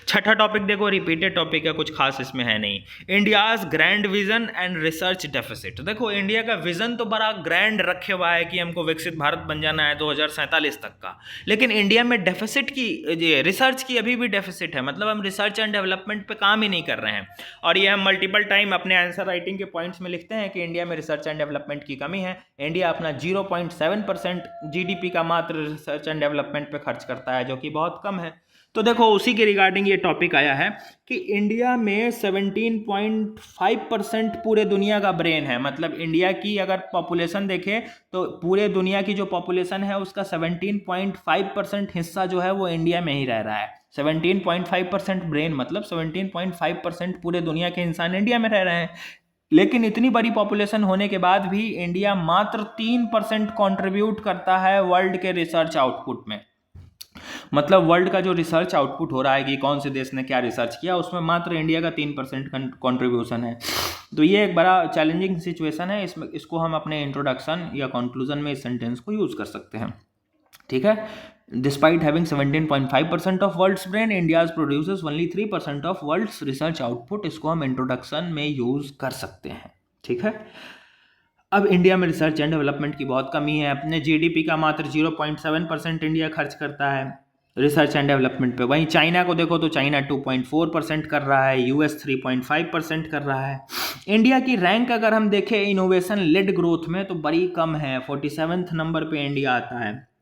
छठा टॉपिक देखो, रिपीटेड टॉपिक है, कुछ खास इसमें है नहीं। India's grand vision and research deficit. देखो इंडिया का विजन तो बड़ा ग्रैंड रखे हुआ है कि हमको विकसित भारत बन जाना है 2047 तक का, लेकिन इंडिया में डेफिसिट की, रिसर्च की अभी भी डेफिसिट है, मतलब हम रिसर्च एंड डेवलपमेंट पे काम ही नहीं कर रहे हैं। और ये हम मल्टीपल टाइम अपने आंसर राइटिंग के पॉइंट्स में लिखते हैं कि इंडिया में रिसर्च एंड डेवलपमेंट की कमी है। इंडिया अपना 0.7% जीडीपी का मात्र रिसर्च एंड डेवलपमेंट पे खर्च करता है, जो कि बहुत कम है। तो देखो उसी के रिगार्डिंग ये टॉपिक आया है कि इंडिया में 17.5% पूरे दुनिया का ब्रेन है, मतलब इंडिया की अगर पॉपुलेशन देखें तो पूरे दुनिया की जो पॉपुलेशन है उसका 17.5% हिस्सा जो है वो इंडिया में ही रह रहा है। 17.5% ब्रेन मतलब 17.5% पूरे दुनिया के इंसान इंडिया में रह रहे हैं। लेकिन इतनी बड़ी पॉपुलेशन होने के बाद भी इंडिया मात्र 3% कंट्रीब्यूट करता है वर्ल्ड के रिसर्च आउटपुट में। मतलब वर्ल्ड का जो रिसर्च आउटपुट हो रहा है कि कौन से देश ने क्या रिसर्च किया, उसमें मात्र इंडिया का 3% कंट्रीब्यूशन है। तो ये एक बड़ा चैलेंजिंग सिचुएशन है। इसको हम अपने इंट्रोडक्शन या कंक्लूजन में इस सेंटेंस को यूज कर सकते हैं, ठीक है। Despite having 17.5% of world's brain, India produces only 3% of world's research output। इसको हम इंट्रोडक्शन में यूज कर सकते हैं, ठीक है। अब इंडिया में रिसर्च एंड डेवलपमेंट की बहुत कमी है। अपने जीडीपी का मात्र 0.7% इंडिया खर्च करता है रिसर्च एंड डेवलपमेंट पे। वहीं चाइना को देखो तो चाइना 2.4% कर रहा है, यूएस 3.5% कर रहा है। इंडिया की रैंक अगर हम देखें इनोवेशन लेड ग्रोथ में तो बड़ी कम है, 47वें नंबर पे इंडिया आता है।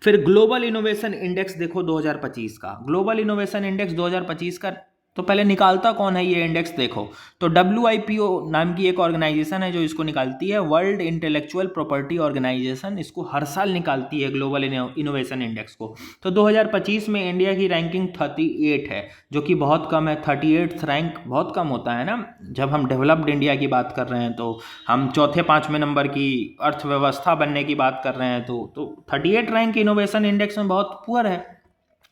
फिर ग्लोबल इनोवेशन इंडेक्स देखो 2025 का, ग्लोबल इनोवेशन इंडेक्स 2025 का तो पहले निकालता कौन है ये इंडेक्स देखो तो WIPO नाम की एक ऑर्गेनाइजेशन है जो इसको निकालती है, वर्ल्ड इंटेलेक्चुअल प्रॉपर्टी ऑर्गेनाइजेशन, इसको हर साल निकालती है ग्लोबल इनोवेशन इंडेक्स को। तो 2025 में इंडिया की रैंकिंग 38 है, जो कि बहुत कम है। 38th रैंक बहुत कम होता है ना, जब हम डेवलप्ड इंडिया की बात कर रहे हैं तो हम चौथे 5वें नंबर की अर्थव्यवस्था बनने की बात कर रहे हैं तो 38 रैंक इनोवेशन इंडेक्स में बहुत पुअर है।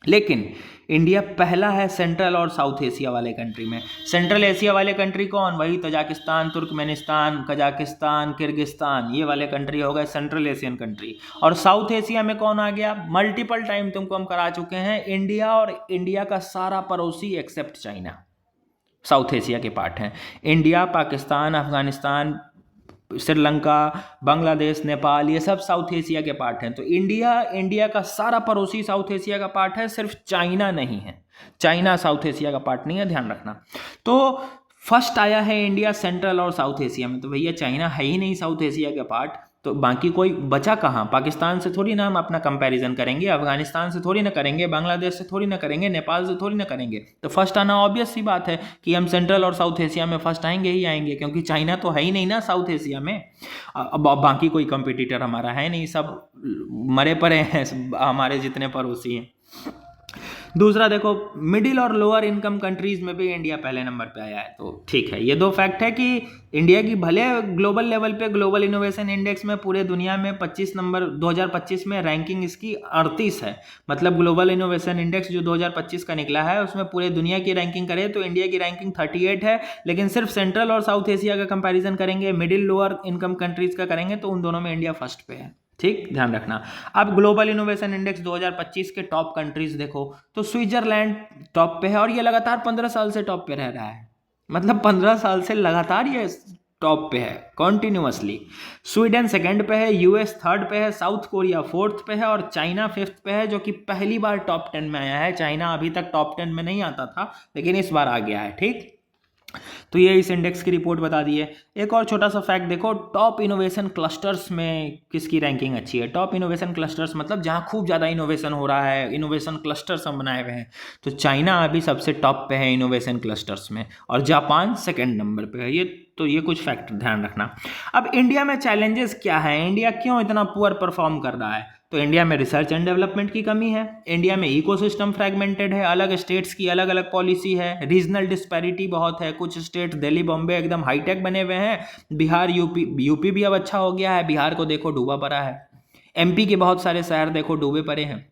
लेकिन इंडिया पहला है सेंट्रल और साउथ एशिया वाले कंट्री में। सेंट्रल एशिया वाले कंट्री कौन, वही तजाकिस्तान, तुर्कमेनिस्तान, कजाकिस्तान, किर्गिस्तान, ये वाले कंट्री हो गए सेंट्रल एशियन कंट्री। और साउथ एशिया में कौन आ गया, मल्टीपल टाइम तुमको हम करा चुके हैं, इंडिया और इंडिया का सारा पड़ोसी एक्सेप्ट चाइना साउथ एशिया के पार्ट हैं। इंडिया, पाकिस्तान, अफगानिस्तान, श्रीलंका, बांग्लादेश, नेपाल, ये सब साउथ एशिया के पार्ट हैं। तो इंडिया का सारा पड़ोसी साउथ एशिया का पार्ट है, सिर्फ चाइना नहीं है। चाइना साउथ एशिया का पार्ट नहीं है, ध्यान रखना। तो फर्स्ट आया है इंडिया सेंट्रल और साउथ एशिया में, तो भैया चाइना है ही नहीं साउथ एशिया के पार्ट, तो बाकी कोई बचा कहाँ? पाकिस्तान से थोड़ी ना हम अपना कंपैरिजन करेंगे, अफगानिस्तान से थोड़ी ना करेंगे, बांग्लादेश से थोड़ी ना करेंगे, नेपाल से थोड़ी ना करेंगे। तो फर्स्ट आना ऑब्वियस सी बात है कि हम सेंट्रल और साउथ एशिया में फर्स्ट आएंगे ही आएंगे, क्योंकि चाइना तो है ही नहीं ना साउथ एशिया में। अब बाकी कोई कंपटीटर हमारा है नहीं, सब मरे पड़े हैं हमारे जितने पड़ोसी हैं। दूसरा देखो, मिडिल और लोअर इनकम कंट्रीज में भी इंडिया पहले नंबर पे आया है, तो ठीक है। ये दो फैक्ट है कि इंडिया की भले ग्लोबल लेवल पे ग्लोबल इनोवेशन इंडेक्स में पूरे दुनिया में 25 नंबर 2025 में रैंकिंग इसकी 38 है। मतलब ग्लोबल इनोवेशन इंडेक्स जो 2025 का निकला है उसमें पूरे दुनिया की रैंकिंग करें तो इंडिया की रैंकिंग 38 है, लेकिन सिर्फ सेंट्रल और साउथ एशिया का कंपेरिजन करेंगे, मिडिल लोअर इनकम कंट्रीज का करेंगे तो उन दोनों में इंडिया फर्स्ट पे है। ठीक, ध्यान रखना। अब ग्लोबल इनोवेशन इंडेक्स 2025 के टॉप कंट्रीज देखो तो स्विट्जरलैंड टॉप पे है, और ये लगातार 15 साल से टॉप पे रह रहा है। मतलब 15 साल से लगातार ये टॉप पे है कॉन्टिन्यूअसली। स्वीडन सेकंड पे है, यूएस थर्ड पे है, साउथ कोरिया फोर्थ पे है और चाइना फिफ्थ पे है, जो कि पहली बार टॉप 10 में आया है। चाइना अभी तक टॉप 10 में नहीं आता था, लेकिन इस बार आ गया है। ठीक, तो ये इस इंडेक्स की रिपोर्ट बता दी है। एक और छोटा सा फैक्ट देखो, टॉप इनोवेशन क्लस्टर्स में किसकी रैंकिंग अच्छी है। टॉप इनोवेशन क्लस्टर्स मतलब जहाँ खूब ज़्यादा इनोवेशन हो रहा है, इनोवेशन क्लस्टर्स हम बनाए हुए हैं, तो चाइना अभी सबसे टॉप पे है इनोवेशन क्लस्टर्स में, और जापान सेकेंड नंबर पे है। ये कुछ फैक्टर ध्यान रखना। अब इंडिया में चैलेंजेस क्या है, इंडिया क्यों इतना पुअर परफॉर्म कर रहा है? तो इंडिया में रिसर्च एंड डेवलपमेंट की कमी है, इंडिया में इकोसिस्टम फ्रैगमेंटेड है, अलग स्टेट्स की अलग अलग पॉलिसी है, रीजनल डिस्पैरिटी बहुत है। कुछ स्टेट्स दिल्ली बॉम्बे एकदम हाईटेक बने हुए हैं, बिहार यूपी भी अब अच्छा हो गया है, बिहार को देखो डूबा पड़ा है, एमपी के बहुत सारे शहर देखो डूबे पड़े हैं।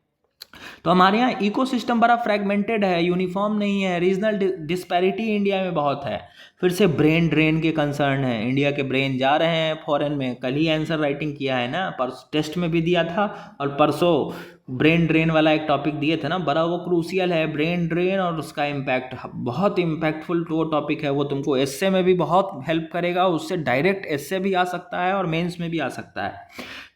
तो हमारे यहाँ इकोसिस्टम बड़ा फ्रैगमेंटेड है, यूनिफॉर्म नहीं है, रीजनल डिस्पैरिटी इंडिया में बहुत है। फिर से ब्रेन ड्रेन के कंसर्न है, इंडिया के ब्रेन जा रहे हैं फॉरेन में। कल ही आंसर राइटिंग किया है ना, टेस्ट में भी दिया था, और परसों ब्रेन ड्रेन वाला एक टॉपिक दिए थे ना, बड़ा वो क्रूशियल है ब्रेन ड्रेन और उसका इम्पैक्ट, बहुत इम्पैक्टफुल वो टॉपिक है। वो तुमको एस्से में भी बहुत हेल्प करेगा, उससे डायरेक्ट एस्से भी आ सकता है और मेंस में भी आ सकता है।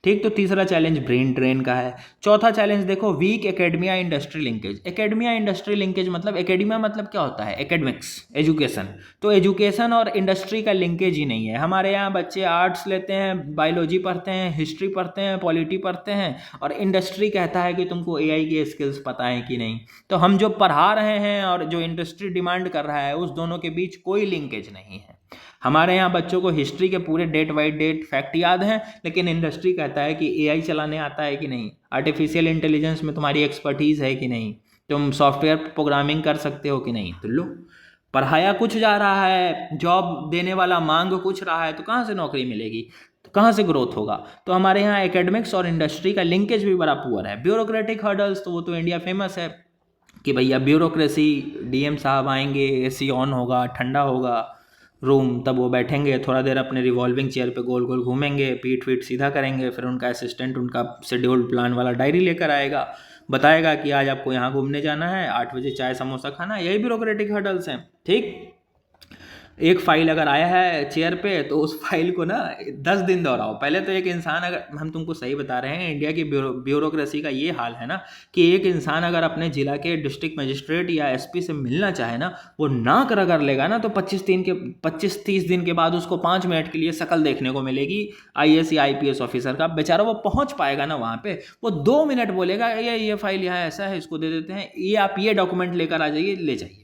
ठीक, तो तीसरा चैलेंज ब्रेन ड्रेन का है। चौथा चैलेंज देखो, weak academia industry linkage. Academia industry linkage मतलब, एकेडमिया मतलब क्या होता है? Academics, education. तो एजुकेशन और इंडस्ट्री का लिंकेज ही नहीं है। हमारे यहाँ बच्चे आर्ट्स लेते हैं, बायोलॉजी पढ़ते हैं, हिस्ट्री पढ़ते हैं, पॉलिटी पढ़ते हैं, और इंडस्ट्री कहता है कि तुमको एआई की स्किल्स पता है कि नहीं। तो हम जो पढ़ा रहे हैं और जो इंडस्ट्री डिमांड कर रहा है, उस दोनों के बीच कोई लिंकेज नहीं है। हमारे यहाँ बच्चों को हिस्ट्री के पूरे डेट बाई डेट फैक्ट याद हैं, लेकिन इंडस्ट्री कहता है कि एआई चलाने आता है कि नहीं, आर्टिफिशियल इंटेलिजेंस में तुम्हारी एक्सपर्टीज़ है कि नहीं, तुम सॉफ्टवेयर प्रोग्रामिंग कर सकते हो कि नहीं। तो लो, पढ़ाया कुछ जा रहा है, जॉब देने वाला मांग कुछ रहा है, तो कहाँ से नौकरी मिलेगी, तो कहाँ से ग्रोथ होगा? तो हमारे यहाँ एकेडमिक्स और इंडस्ट्री का लिंकेज भी बड़ा पुअर है। ब्यूरोक्रेटिक हर्डल्स, तो वो तो इंडिया फेमस है कि भैया ब्यूरोक्रेसी, डीएम साहब आएंगे, एसी ऑन होगा, ठंडा होगा रूम, तब वो बैठेंगे थोड़ा देर अपने रिवॉल्विंग चेयर पे गोल गोल घूमेंगे, पीठ फीठ सीधा करेंगे, फिर उनका असिस्टेंट उनका शेड्यूल्ड प्लान वाला डायरी लेकर आएगा, बताएगा कि आज आपको यहाँ घूमने जाना है, 8 बजे चाय समोसा खाना। यही ब्यूरोक्रेटिक हर्डल्स हैं। ठीक, एक फाइल अगर आया है चेयर पे, तो उस फाइल को ना 10 दिन दोहराओ। पहले तो एक इंसान, अगर हम तुमको सही बता रहे हैं, इंडिया की ब्यूरोक्रेसी का ये हाल है ना कि एक इंसान अगर अपने जिला के डिस्ट्रिक्ट मजिस्ट्रेट या एसपी से मिलना चाहे ना, वो नाक रगड़ लेगा ना, तो 25-30 दिन के बाद उसको 5 मिनट के लिए शक्ल देखने को मिलेगी आईएएस या आईपीएस ऑफिसर का। बेचारा वो पहुंच पाएगा ना वहाँ पे, वो 2 मिनट बोलेगा, ये फाइल यहाँ ऐसा है, इसको दे देते हैं, ये आप ये डॉक्यूमेंट लेकर आ जाइए, ले जाइए।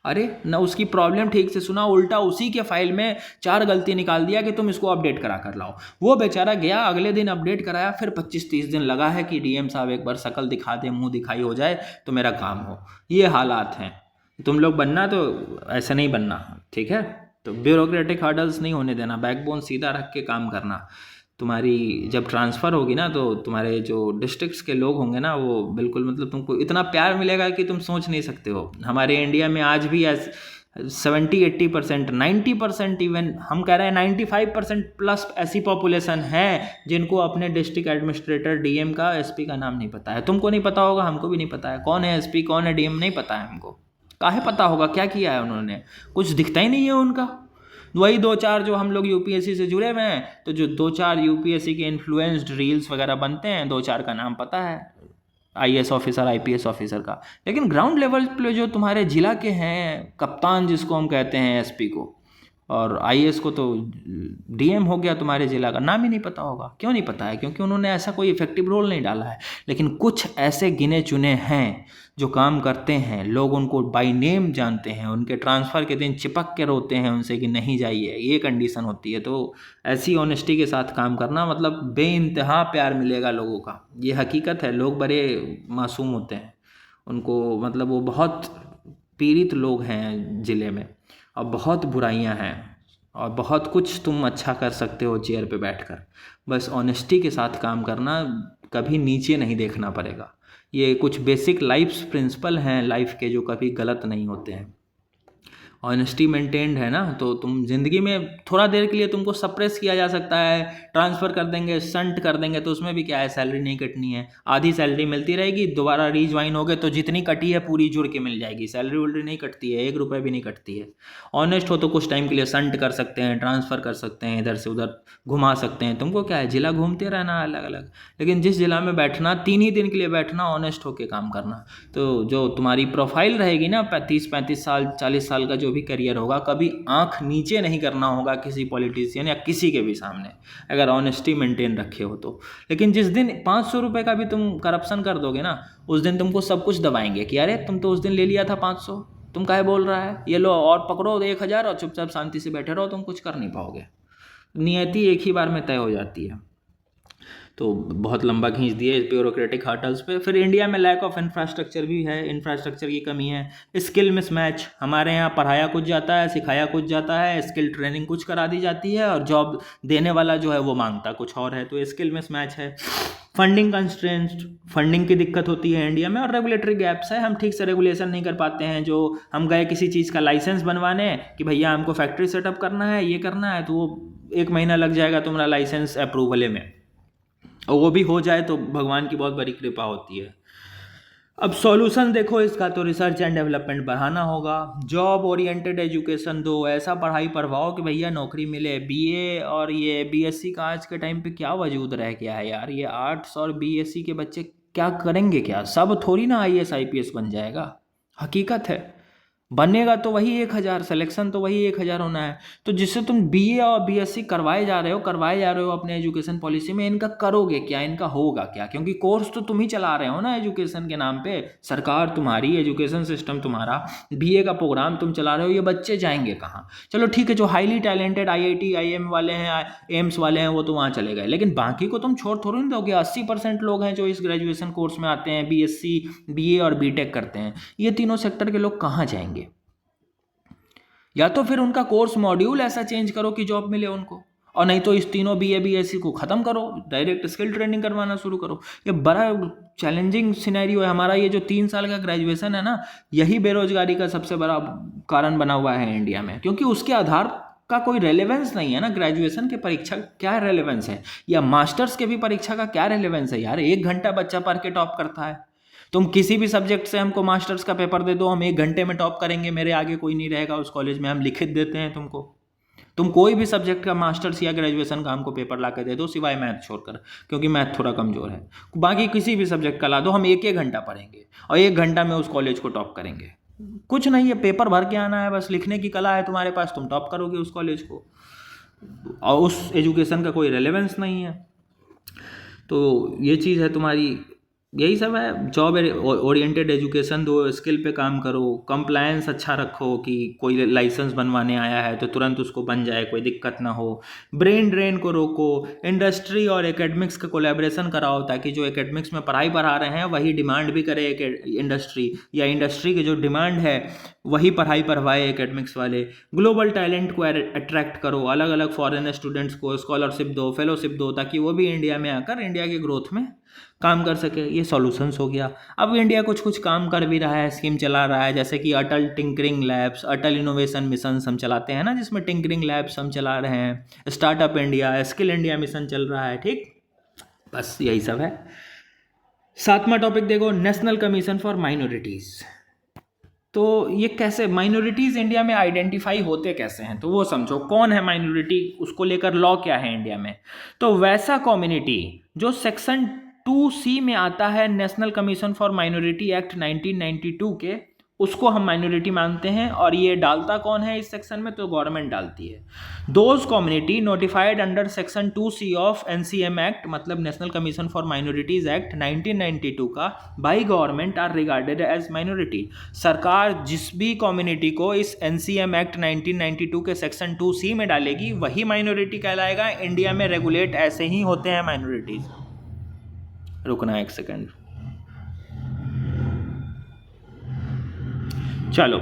अरे ना, उसकी प्रॉब्लम ठीक से सुना, उल्टा उसी के फाइल में 4 गलती निकाल दिया कि तुम इसको अपडेट करा कर लाओ। वो बेचारा गया, अगले दिन अपडेट कराया, फिर 25-30 दिन लगा है कि डीएम साहब एक बार शक्ल दिखा दे, मुंह दिखाई हो जाए तो मेरा काम हो। ये हालात हैं। तुम लोग बनना तो ऐसा नहीं बनना, ठीक है? तो ब्यूरोक्रेटिक हर्डल्स नहीं होने देना, बैकबोन सीधा रख के काम करना। तुम्हारी जब ट्रांसफ़र होगी ना, तो तुम्हारे जो डिस्ट्रिक्ट्स के लोग होंगे ना, वो बिल्कुल, मतलब तुमको इतना प्यार मिलेगा कि तुम सोच नहीं सकते हो। हमारे इंडिया में आज भी 70-80%, 90%, इवन हम कह रहे हैं 95% प्लस ऐसी पॉपुलेशन है जिनको अपने डिस्ट्रिक्ट एडमिनिस्ट्रेटर, डीएम का, एसपी का नाम नहीं पता है। तुमको नहीं पता होगा, हमको भी नहीं पता है, कौन है एसपी, कौन है डीएम, नहीं पता है हमको। काहे पता होगा, क्या किया है उन्होंने? कुछ दिखता ही नहीं है उनका। वही दो चार जो हम लोग यूपीएससी से जुड़े हुए हैं, तो जो दो चार यूपीएससी के इन्फ्लुएंस्ड रील्स वगैरह बनते हैं, दो चार का नाम पता है, आईएएस ऑफिसर, आईपीएस ऑफिसर का। लेकिन ग्राउंड लेवल पे जो तुम्हारे जिला के हैं, कप्तान जिसको हम कहते हैं, एसपी को, और आईएएस को तो डीएम हो गया, तुम्हारे जिला का नाम ही नहीं पता होगा। क्यों नहीं पता है? क्योंकि उन्होंने ऐसा कोई इफेक्टिव रोल नहीं डाला है। लेकिन कुछ ऐसे गिने चुने हैं जो काम करते हैं, लोग उनको बाय नेम जानते हैं, उनके ट्रांसफ़र के दिन चिपक के रोते हैं उनसे कि नहीं जाइए, ये कंडीशन होती है। तो ऐसी ऑनेस्टी के साथ काम करना, मतलब बेइंतहा प्यार मिलेगा लोगों का, ये हकीकत है। लोग बड़े मासूम होते हैं, उनको मतलब वो बहुत पीड़ित लोग हैं ज़िले में, और बहुत बुराइयां हैं, और बहुत कुछ तुम अच्छा कर सकते हो चेयर पे बैठकर। बस ऑनेस्टी के साथ काम करना, कभी नीचे नहीं देखना पड़ेगा। ये कुछ बेसिक लाइफ प्रिंसिपल हैं लाइफ के, जो कभी गलत नहीं होते हैं। ऑनेस्टी मेंटेन्ड है ना, तो तुम ज़िंदगी में थोड़ा देर के लिए तुमको सप्रेस किया जा सकता है, ट्रांसफ़र कर देंगे, संट कर देंगे, तो उसमें भी क्या है, सैलरी नहीं कटनी है, आधी सैलरी मिलती रहेगी। दोबारा रीज्वाइन हो गए तो जितनी कटी है पूरी जुड़ के मिल जाएगी, सैलरी वैलरी नहीं कटती है, 1 रुपये भी नहीं कटती है। ऑनेस्ट हो तो कुछ टाइम के लिए संट कर सकते हैं, ट्रांसफ़र कर सकते हैं, इधर से उधर घुमा सकते हैं। तुमको क्या है, जिला घूमते रहना अलग अलग। लेकिन जिस जिला में बैठना, 3 ही दिन के लिए बैठना, ऑनेस्ट होकर काम करना, तो जो तुम्हारी प्रोफाइल रहेगी ना, 30-35 साल 40 साल का जो भी करियर होगा, कभी आंख नीचे नहीं करना होगा किसी पॉलिटिशियन या किसी के भी सामने, अगर ऑनेस्टी मेंटेन रखे हो तो। लेकिन जिस दिन 500 रुपये का भी तुम करप्शन कर दोगे ना, उस दिन तुमको सब कुछ दबाएंगे कि अरे तुम तो उस दिन ले लिया था 500, तुम काहे बोल रहा है, ये लो और पकड़ो 1000 और चुपचाप शांति से बैठे रहो, तुम कुछ कर नहीं पाओगे। नियति एक ही बार में तय हो जाती है। तो बहुत लंबा खींच दिए ब्यूरोक्रेटिक हर्डल्स पे। फिर इंडिया में लैक ऑफ इंफ्रास्ट्रक्चर भी है, इंफ्रास्ट्रक्चर की कमी है। स्किल मिसमैच, हमारे यहाँ पढ़ाया कुछ जाता है, सिखाया कुछ जाता है, स्किल ट्रेनिंग कुछ करा दी जाती है, और जॉब देने वाला जो है वो मांगता कुछ और है, तो स्किल मिसमैच है। फंडिंग कंस्ट्रेंट्स, फंडिंग की दिक्कत होती है इंडिया में, और रेगुलेटरी गैप्स है, हम ठीक से रेगुलेशन नहीं कर पाते हैं। जो हम गए किसी चीज़ का लाइसेंस बनवाने कि भैया हमको फैक्ट्री सेटअप करना है, ये करना है, तो वो 1 महीना लग जाएगा तुम्हारा लाइसेंस अप्रूवल में, और वो भी हो जाए तो भगवान की बहुत बड़ी कृपा होती है। अब सॉल्यूशन देखो इसका, तो रिसर्च एंड डेवलपमेंट बढ़ाना होगा, जॉब ओरिएंटेड एजुकेशन दो, ऐसा पढ़ाई पढ़वाओ कि भैया नौकरी मिले। बीए और ये बीएससी का आज के टाइम पे क्या वजूद रह गया है यार, ये आर्ट्स और बीएससी के बच्चे क्या करेंगे, क्या सब थोड़ी ना आईएएस आईपीएस बन जाएगा। हकीकत है, बनेगा तो वही 1000, सिलेक्शन तो वही 1000 होना है। तो जिससे तुम बीए और बीएससी करवाए जा रहे हो अपने एजुकेशन पॉलिसी में, इनका करोगे क्या, इनका होगा क्या? क्योंकि कोर्स तो तुम ही चला रहे हो ना एजुकेशन के नाम पे, सरकार तुम्हारी, एजुकेशन सिस्टम तुम्हारा, बीए का प्रोग्राम तुम चला रहे हो, ये बच्चे जाएंगे कहाँ? चलो ठीक है, जो हाईली टैलेंटेड आईआईटी आईएम वाले हैं, एम्स वाले हैं, वो तो वहाँ चले गए, लेकिन बाकी को तुम छोड़ थोड़ी नहीं दोगे। 80% लोग हैं जो इस ग्रेजुएशन कोर्स में आते हैं, बीएससी, बीए और बीटेक करते हैं, ये तीनों सेक्टर के लोग कहाँ जाएंगे? या तो फिर उनका कोर्स मॉड्यूल ऐसा चेंज करो कि जॉब मिले उनको, और नहीं तो इस तीनों बीए बीएससी को ख़त्म करो, डायरेक्ट स्किल ट्रेनिंग करवाना शुरू करो। ये बड़ा चैलेंजिंग सिनेरियो है हमारा। ये जो 3 साल का ग्रेजुएशन है ना, यही बेरोजगारी का सबसे बड़ा कारण बना हुआ है इंडिया में, क्योंकि उसके आधार का कोई रेलेवेंस नहीं है ना। ग्रेजुएशन के परीक्षा क्या रेलेवेंस है, या मास्टर्स के भी परीक्षा का क्या रेलेवेंस है यार? 1 घंटा बच्चा पढ़ के टॉप करता है। तुम किसी भी सब्जेक्ट से हमको मास्टर्स का पेपर दे दो, हम 1 घंटे में टॉप करेंगे, मेरे आगे कोई नहीं रहेगा उस कॉलेज में, हम लिखित देते हैं तुमको। तुम कोई भी सब्जेक्ट का मास्टर्स या ग्रेजुएशन का हमको पेपर ला के दे दो, सिवाय मैथ छोड़कर, क्योंकि मैथ थोड़ा कमज़ोर है। बाकी किसी भी सब्जेक्ट का ला दो, हम 1 घंटा पढ़ेंगे और 1 घंटा में उस कॉलेज को टॉप करेंगे। कुछ नहीं है, पेपर भर के आना है, बस लिखने की कला है तुम्हारे पास, तुम टॉप करोगे उस कॉलेज को, और उस एजुकेशन का कोई रेलेवेंस नहीं है। तो ये चीज़ है तुम्हारी, यही सब है। जॉब ओरिएंटेड एजुकेशन दो, स्किल पे काम करो, कंप्लायंस अच्छा रखो कि कोई लाइसेंस बनवाने आया है तो तुरंत उसको बन जाए, कोई दिक्कत ना हो। ब्रेन ड्रेन को रोको, इंडस्ट्री और एकेडमिक्स का कोलैबोरेशन कराओ, ताकि जो एकेडमिक्स में पढ़ाई पढ़ा रहे हैं वही डिमांड भी करे इंडस्ट्री, या इंडस्ट्री की जो डिमांड है वही पढ़ाई पढ़वाए एकेडमिक्स वाले। ग्लोबल टैलेंट को अट्रैक्ट करो, अलग अलग फॉरेन स्टूडेंट्स को स्कॉलरशिप दो, फेलोशिप दो, ताकि वो भी इंडिया में आकर इंडिया की ग्रोथ में काम कर सके। ये सॉल्यूशंस हो गया। अब इंडिया कुछ काम कर भी रहा है, स्कीम चला रहा है, जैसे कि अटल टिंकरिंग लैब्स, अटल इनोवेशन मिशन हम चलाते हैं ना, जिसमें टिंकरिंग लैब्स हम चला रहे हैं। Startup India, skill India mission चल रहा है। ठीक, बस यही सब है। 7वां टॉपिक देखो, नेशनल कमीशन फॉर माइनॉरिटीज़। तो ये कैसे माइनॉरिटीज़ इंडिया में आइडेंटिफाई होते कैसे हैं, तो वो समझो कौन है माइनॉरिटी, उसको लेकर लॉ क्या है इंडिया में। तो वैसा कम्युनिटी जो सेक्शन 2C में आता है national commission for minority act 1992 के, उसको हम माइनॉरिटी मानते हैं। और ये डालता कौन है इस सेक्शन में, तो गवर्नमेंट डालती है। Those community notified under section 2C of NCM act, मतलब national commission for minorities act 1992 का, by government are regarded as minority. सरकार जिस भी कम्युनिटी को इस NCM एक्ट 1992 के सेक्शन 2C में डालेगी वही माइनॉरिटी कहलाएगा। इंडिया में रेगुलेट ऐसे ही होते हैं माइनॉरिटीज। रुकना एक सेकेंड। चलो,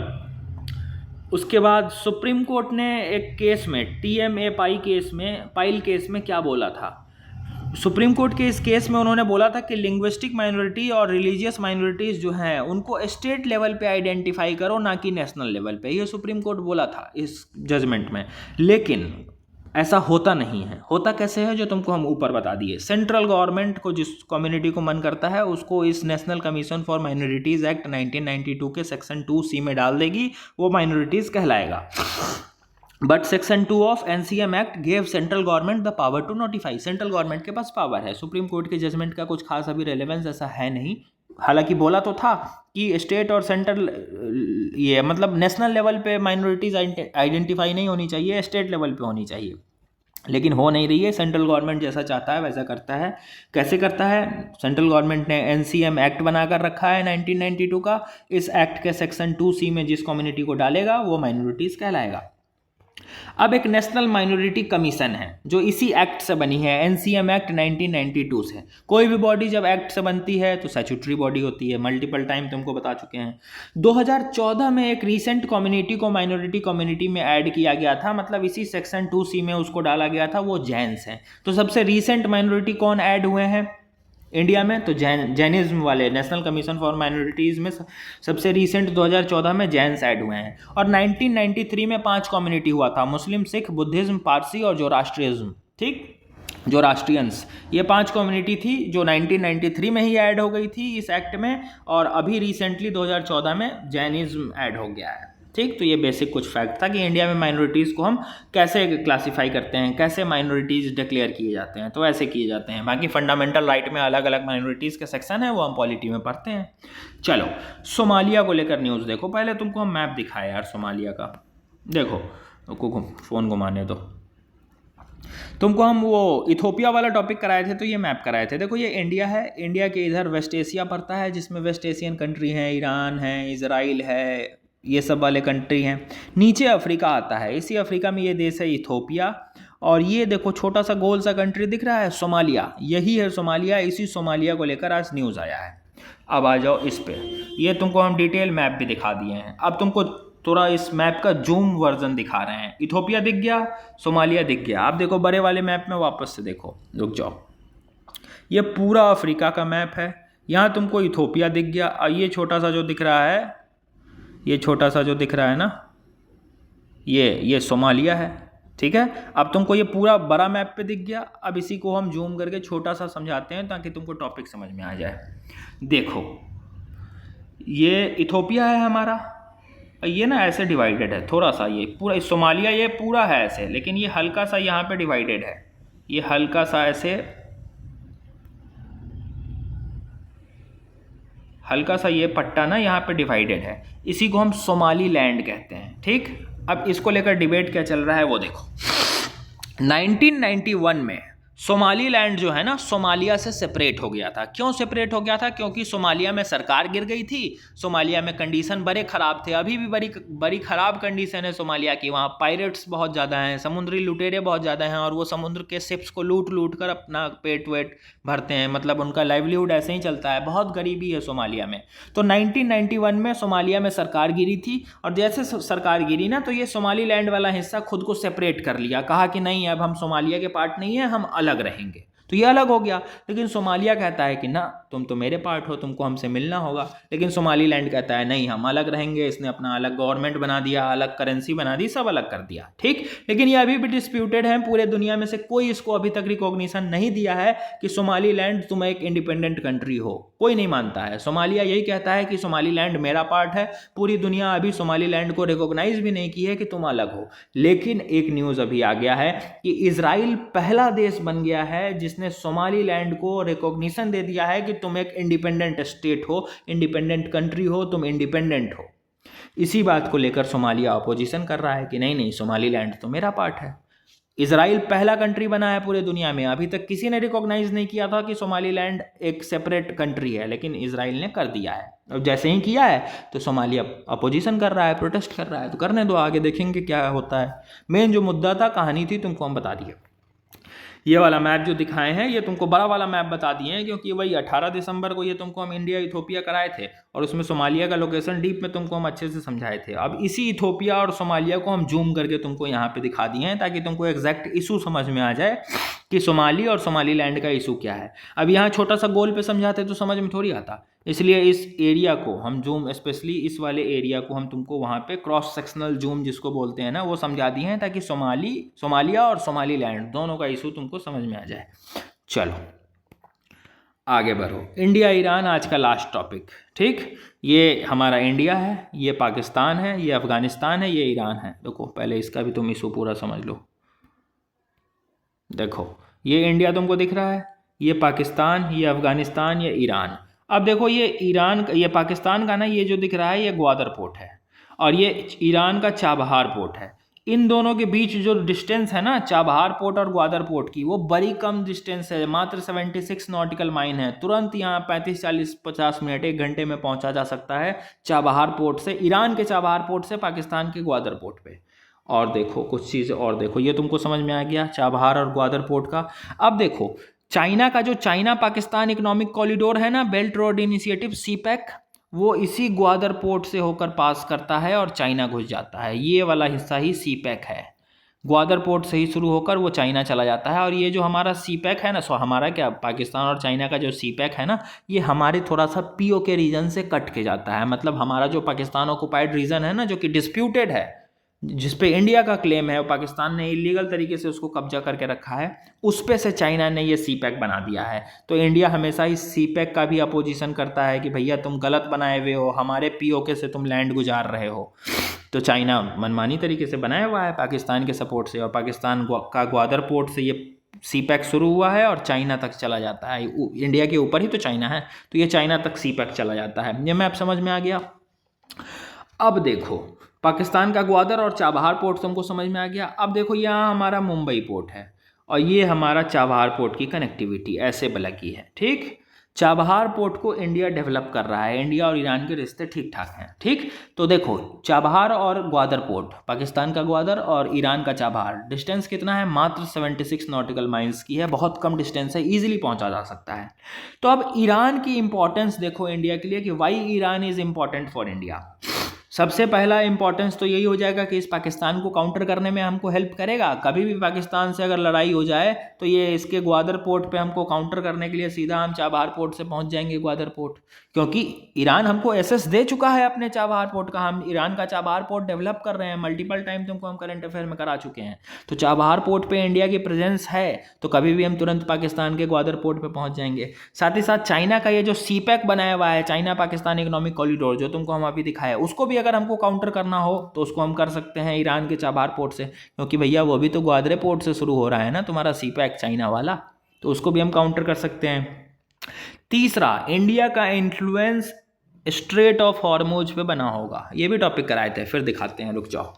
उसके बाद सुप्रीम कोर्ट ने एक केस में, TMA पाइल केस में क्या बोला था। सुप्रीम कोर्ट के इस केस में उन्होंने बोला था कि लिंग्विस्टिक माइनॉरिटी और रिलीजियस माइनॉरिटीज़ जो हैं उनको स्टेट लेवल पे आइडेंटिफाई करो, ना कि नेशनल लेवल पे। ये सुप्रीम कोर्ट बोला था इस जजमेंट में, लेकिन ऐसा होता नहीं है। होता कैसे है, जो तुमको हम ऊपर बता दिए। सेंट्रल गवर्नमेंट को जिस कम्युनिटी को मन करता है उसको इस national commission for minorities act 1992 के सेक्शन 2C में डाल देगी, वो माइनॉरिटीज़ कहलाएगा। But section 2 of NCM act gave central government the power to notify. Central government के पास पावर है। सुप्रीम कोर्ट के जजमेंट का कुछ खास अभी रेलेवेंस ऐसा है नहीं। हालांकि बोला तो था कि स्टेट और सेंट्रल, ये मतलब नेशनल लेवल पे माइनॉरिटीज़ आइडेंटिफाई नहीं होनी चाहिए, स्टेट लेवल पे होनी चाहिए, लेकिन हो नहीं रही है। सेंट्रल गवर्नमेंट जैसा चाहता है वैसा करता है। कैसे करता है, सेंट्रल गवर्नमेंट ने NCM एक्ट बनाकर रखा है 1992 का। इस एक्ट के सेक्शन 2C में जिस कम्युनिटी को डालेगा वो माइनॉरिटीज़ कहलाएगा। अब एक नेशनल माइनॉरिटी कमीशन है जो इसी एक्ट से बनी है, NCM एक्ट 1992 से। कोई भी बॉडी जब एक्ट से बनती है तो स्टैट्यूटरी बॉडी होती है, मल्टीपल टाइम तुमको बता चुके हैं। 2014 में एक रीसेंट कम्युनिटी को माइनॉरिटी कम्युनिटी में ऐड किया गया था, मतलब इसी सेक्शन 2C में उसको डाला गया था, वो जैन्स हैं। तो सबसे रीसेंट माइनॉरिटी कौन ऐड हुए हैं इंडिया में, तो जैनिज्म वाले, नेशनल कमीशन फॉर माइनॉरिटीज़ में सबसे रीसेंट 2014 में जैन्स ऐड हुए हैं। और 1993 में 5 कम्युनिटी हुआ था, मुस्लिम, सिख, बुद्धिज्म, पारसी और जोराष्ट्रियज्म। ठीक, जोराष्ट्रियंस, ये 5 कम्युनिटी थी जो 1993 में ही ऐड हो गई थी इस एक्ट में, और अभी रिसेंटली 2014 में जैनिज्म ऐड हो गया है। ठीक, तो ये बेसिक कुछ फैक्ट था कि इंडिया में माइनॉरिटीज़ को हम कैसे क्लासीफाई करते हैं, कैसे माइनॉरिटीज़ डिक्लेयर किए जाते हैं, तो ऐसे किए जाते हैं। बाकी फंडामेंटल राइट में अलग अलग माइनॉरिटीज़ के सेक्शन है, वो हम पॉलिटी में पढ़ते हैं। चलो, सोमालिया को लेकर न्यूज़ देखो। पहले तुमको हम मैप दिखाया यार सोमालिया का, देखो फ़ोन घुमाने दो। तुमको हम वो इथोपिया वाला टॉपिक कराए थे, तो ये मैप कराए थे। देखो, ये इंडिया है, इंडिया के इधर वेस्ट एशिया पड़ता है, जिसमें वेस्ट एशियन कंट्री हैं, ईरान है, इजराइल है, ये सब वाले कंट्री हैं। नीचे अफ्रीका आता है, इसी अफ्रीका में ये देश है इथोपिया। और ये देखो छोटा सा गोल सा कंट्री दिख रहा है, सोमालिया, यही है सोमालिया। इसी सोमालिया को लेकर आज न्यूज़ आया है। अब आ जाओ इस पे, ये तुमको हम डिटेल मैप भी दिखा दिए हैं। अब तुमको थोड़ा इस मैप का जूम वर्जन दिखा रहे हैं। इथोपिया दिख गया, सोमालिया दिख गया। अब देखो बड़े वाले मैप में वापस से देखो, रुक जाओ, ये पूरा अफ्रीका का मैप है। यहाँ तुमको इथोपिया दिख गया, और ये छोटा सा जो दिख रहा है, ये छोटा सा जो दिख रहा है ना, ये सोमालिया है। ठीक है, अब तुमको ये पूरा बड़ा मैप पे दिख गया। अब इसी को हम जूम करके छोटा सा समझाते हैं ताकि तुमको टॉपिक समझ में आ जाए। देखो, ये इथोपिया है हमारा, ये ना ऐसे डिवाइडेड है थोड़ा सा, ये पूरा सोमालिया ये पूरा है ऐसे, लेकिन ये हल्का सा यहाँ पे डिवाइडेड है, ये हल्का सा ऐसे, हल्का सा ये पट्टा ना यहाँ पे डिवाइडेड है, इसी को हम सोमाली लैंड कहते हैं। ठीक, अब इसको लेकर डिबेट क्या चल रहा है वो देखो। 1991 में सोमालीलैंड जो है ना सोमालिया से सेपरेट हो गया था। क्यों सेपरेट हो गया था? क्योंकि सोमालिया में सरकार गिर गई थी, सोमालिया में कंडीशन बड़े ख़राब थे, अभी भी बड़ी ख़राब कंडीशन है सोमालिया की। वहाँ पायरेट्स बहुत ज़्यादा हैं, समुद्री लुटेरे बहुत ज़्यादा हैं, और वो समुद्र के शिप्स को लूट कर अपना पेट वेट भरते हैं, मतलब उनका लाइवलीहुड ऐसे ही चलता है, बहुत गरीबी है सोमालिया में। तो 1991 में सोमालिया में सरकार गिरी थी, और जैसे सरकार गिरी ना तो ये सोमालीलैंड वाला हिस्सा खुद को सेपरेट कर लिया, कहा कि नहीं अब हम सोमालिया के पार्ट नहीं है, हम अलग रहेंगे। तो ये अलग हो गया। लेकिन सोमालिया कहता है कि ना, तुम तो मेरे पार्ट हो, तुमको हमसे मिलना होगा। लेकिन सोमालीलैंड कहता है नहीं, हम अलग रहेंगे। इसने अपना अलग गवर्नमेंट बना दिया, अलग करेंसी बना दी, सब अलग कर दिया, ठीक। लेकिन ये अभी भी डिस्प्यूटेड है। पूरे दुनिया में से कोई इसको अभी तक रिकॉग्निशन नहीं दिया है कि सोमालीलैंड तुम एक इंडिपेंडेंट कंट्री हो, कोई नहीं मानता है। सोमालिया यही कहता है कि सोमालीलैंड मेरा पार्ट है। पूरी दुनिया अभी सोमालीलैंड को रिकॉग्नाइज भी नहीं की है कि तुम अलग हो। लेकिन एक न्यूज अभी आ गया है कि इजराइल पहला देश बन गया है जिसने सोमालीलैंड को रिकॉग्निशन दे दिया है कि तुम एक इंडिपेंडेंट स्टेट हो, इंडिपेंडेंट कंट्री हो, तुम इंडिपेंडेंट हो। इसी बात को लेकर सोमालिया अपोजिशन कर रहा है कि नहीं नहीं, सोमालीलैंड तो मेरा पार्ट है। इजराइल पहला कंट्री बना है पूरे दुनिया में, अभी तक किसी ने रिकॉग्नाइज नहीं किया था कि सोमालीलैंड एक सेपरेट कंट्री है, लेकिन इजराइल ने कर दिया है। अब जैसे ही किया है तो सोमालिया अपोजिशन कर रहा है, प्रोटेस्ट कर रहा है। तो करने दो, आगे देखेंगे क्या होता है। मेन जो मुद्दा था, कहानी थी, तुमको हम बता दिए। ये वाला मैप जो दिखाए हैं ये तुमको बड़ा वाला मैप बता दिए हैं, क्योंकि वही 18 दिसंबर को ये तुमको हम इंडिया इथोपिया कराए थे और उसमें सोमालिया का लोकेशन डीप में तुमको हम अच्छे से समझाए थे। अब इसी इथोपिया और सोमालिया को हम जूम करके तुमको यहाँ पे दिखा दिए हैं ताकि तुमको एग्जैक्ट इशू समझ में आ जाए कि सोमाली और सोमालीलैंड का इशू क्या है। अब यहाँ छोटा सा गोल पे समझाते तो समझ में थोड़ी आता, इसलिए इस एरिया को हम जूम, स्पेशली इस वाले एरिया को हम तुमको वहाँ पे क्रॉस सेक्शनल जूम जिसको बोलते हैं ना, वो समझा दिए हैं ताकि सोमालिया और सोमालीलैंड दोनों का इशू तुमको समझ में आ जाए। चलो आगे बढ़ो। इंडिया ईरान आज का लास्ट टॉपिक, ठीक। ये हमारा इंडिया है, ये पाकिस्तान है, ये अफगानिस्तान है, ये ईरान है। देखो पहले इसका भी तुम इशू पूरा समझ लो। देखो ये इंडिया तुमको दिख रहा है, ये पाकिस्तान, ये अफगानिस्तान, ये ईरान। अब देखो ये ईरान, ये पाकिस्तान का ना, ये जो दिख रहा है ये ग्वादर पोर्ट है और ये ईरान का चाबहार पोर्ट है। इन दोनों के बीच जो डिस्टेंस है ना, चाबहार पोर्ट और ग्वादर पोर्ट की, वो बड़ी कम डिस्टेंस है, मात्र 76 नॉटिकल माइल है। तुरंत यहाँ 35, 40, 50 मिनट, 1 घंटे में पहुंचा जा सकता है चाबहार पोर्ट से, ईरान के चाबहार पोर्ट से पाकिस्तान के ग्वादर पोर्ट पे। और देखो कुछ चीज़ें और देखो, ये तुमको समझ में आ गया चाबहार और ग्वादर पोर्ट का। अब देखो चाइना का जो चाइना पाकिस्तान इकोनॉमिक कॉरिडोर है ना, बेल्ट रोड इनिशिएटिव सीपैक, वो इसी ग्वादर पोर्ट से होकर पास करता है और चाइना घुस जाता है। ये वाला हिस्सा ही सीपैक है, ग्वादर पोर्ट से ही शुरू होकर वो चाइना चला जाता है। और ये जो हमारा सीपैक है ना, सो हमारा क्या, पाकिस्तान और चाइना का जो सीपैक है ना, ये हमारे थोड़ा सा पीओके रीजन से कट के जाता है। मतलब हमारा जो पाकिस्तान ऑक्युपाइड रीजन है ना, जो कि डिस्प्यूटेड है, जिस पे इंडिया का क्लेम है, पाकिस्तान ने इलीगल तरीके से उसको कब्जा करके रखा है, उस पे से चाइना ने ये सीपैक बना दिया है। तो इंडिया हमेशा ही सीपैक का भी अपोजिशन करता है कि भैया तुम गलत बनाए हुए हो, हमारे पीओके से तुम लैंड गुजार रहे हो। तो चाइना मनमानी तरीके से बनाया हुआ है पाकिस्तान के सपोर्ट से, और पाकिस्तान का ग्वादर पोर्ट से ये सीपैक शुरू हुआ है और चाइना तक चला जाता है। इंडिया के ऊपर ही तो चाइना है, तो ये चाइना तक सीपैक चला जाता है। ये मैप समझ में आ गया। अब देखो पाकिस्तान का ग्वादर और चाबहार पोर्ट तुमको समझ में आ गया। अब देखो यहाँ हमारा मुंबई पोर्ट है और ये हमारा चाबहार पोर्ट की कनेक्टिविटी ऐसे लगी है, ठीक। चाबहार पोर्ट को इंडिया डेवलप कर रहा है, इंडिया और ईरान के रिश्ते ठीक ठाक हैं, ठीक। तो देखो चाबहार और ग्वादर पोर्ट, पाकिस्तान का ग्वादर और ईरान का चाबहार, डिस्टेंस कितना है, मात्र 76 नॉटिकल माइल्स की है, बहुत कम डिस्टेंस है, इजीली पहुंचा जा सकता है। तो अब ईरान की इंपॉर्टेंस देखो इंडिया के लिए कि why Iran is important for India. सबसे पहला इंपॉर्टेंस तो यही हो जाएगा कि इस पाकिस्तान को काउंटर करने में हमको हेल्प करेगा। कभी भी पाकिस्तान से अगर लड़ाई हो जाए तो ये इसके ग्वादर पोर्ट पे हमको काउंटर करने के लिए सीधा हम चाबहार पोर्ट से पहुंच जाएंगे ग्वादर पोर्ट, क्योंकि ईरान हमको एसेस दे चुका है अपने चाबहार पोर्ट का। हम ईरान का चाबहार पोर्ट डेवलप कर रहे हैं, मल्टीपल टाइम तुमको हम करंट अफेयर में करा चुके हैं। तो चाबहार पोर्ट पे इंडिया की प्रेजेंस है तो कभी भी हम तुरंत पाकिस्तान के ग्वादर पोर्ट पे पहुंच जाएंगे। साथ ही साथ चाइना का ये जो सीपैक बनाया हुआ है, चाइना पाकिस्तान इकोनॉमिक कॉरिडोर, जो तुमको हम अभी दिखाया, उसको भी अगर हमको काउंटर करना हो तो उसको हम कर सकते हैं ईरान के चाबहार पोर्ट से, क्योंकि भैया वो भी तो ग्वादर पोर्ट से शुरू हो रहा है ना तुम्हारा सीपैक चाइना वाला, तो उसको भी हम काउंटर कर सकते हैं। तीसरा, इंडिया का इन्फ्लुएंस स्ट्रेट ऑफ हॉर्मुज पे बना होगा। ये भी टॉपिक कराए थे, फिर दिखाते हैं, रुक जाओ।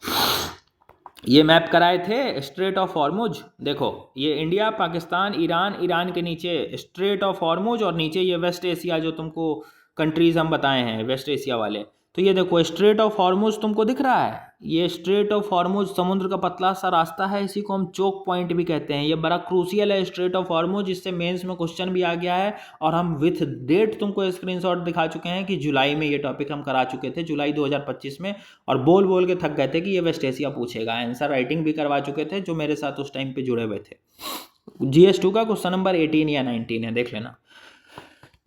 ये मैप कराए थे स्ट्रेट ऑफ हॉर्मुज। देखो ये इंडिया, पाकिस्तान, ईरान, ईरान के नीचे स्ट्रेट ऑफ हॉर्मुज और नीचे ये वेस्ट एशिया जो तुमको कंट्रीज हम बताए हैं वेस्ट एशिया वाले। तो ये देखो स्ट्रेट ऑफ हॉर्मुज तुमको दिख रहा है, ये स्ट्रेट ऑफ हॉर्मुज समुद्र का पतला सा रास्ता है, इसी को हम चोक पॉइंट भी कहते हैं। ये बड़ा क्रूशियल है स्ट्रेट ऑफ हॉर्मुज, इससे मेंस में क्वेश्चन भी आ गया है और हम विथ डेट तुमको स्क्रीनशॉट दिखा चुके हैं कि जुलाई में ये टॉपिक हम करा चुके थे, जुलाई 2025 में, और बोल बोल के थक गए थे कि ये वेस्ट एशिया पूछेगा। आंसर राइटिंग भी करवा चुके थे जो मेरे साथ उस टाइम पे जुड़े हुए थे। GS2 का क्वेश्चन नंबर 18 या 19 है, देख लेना।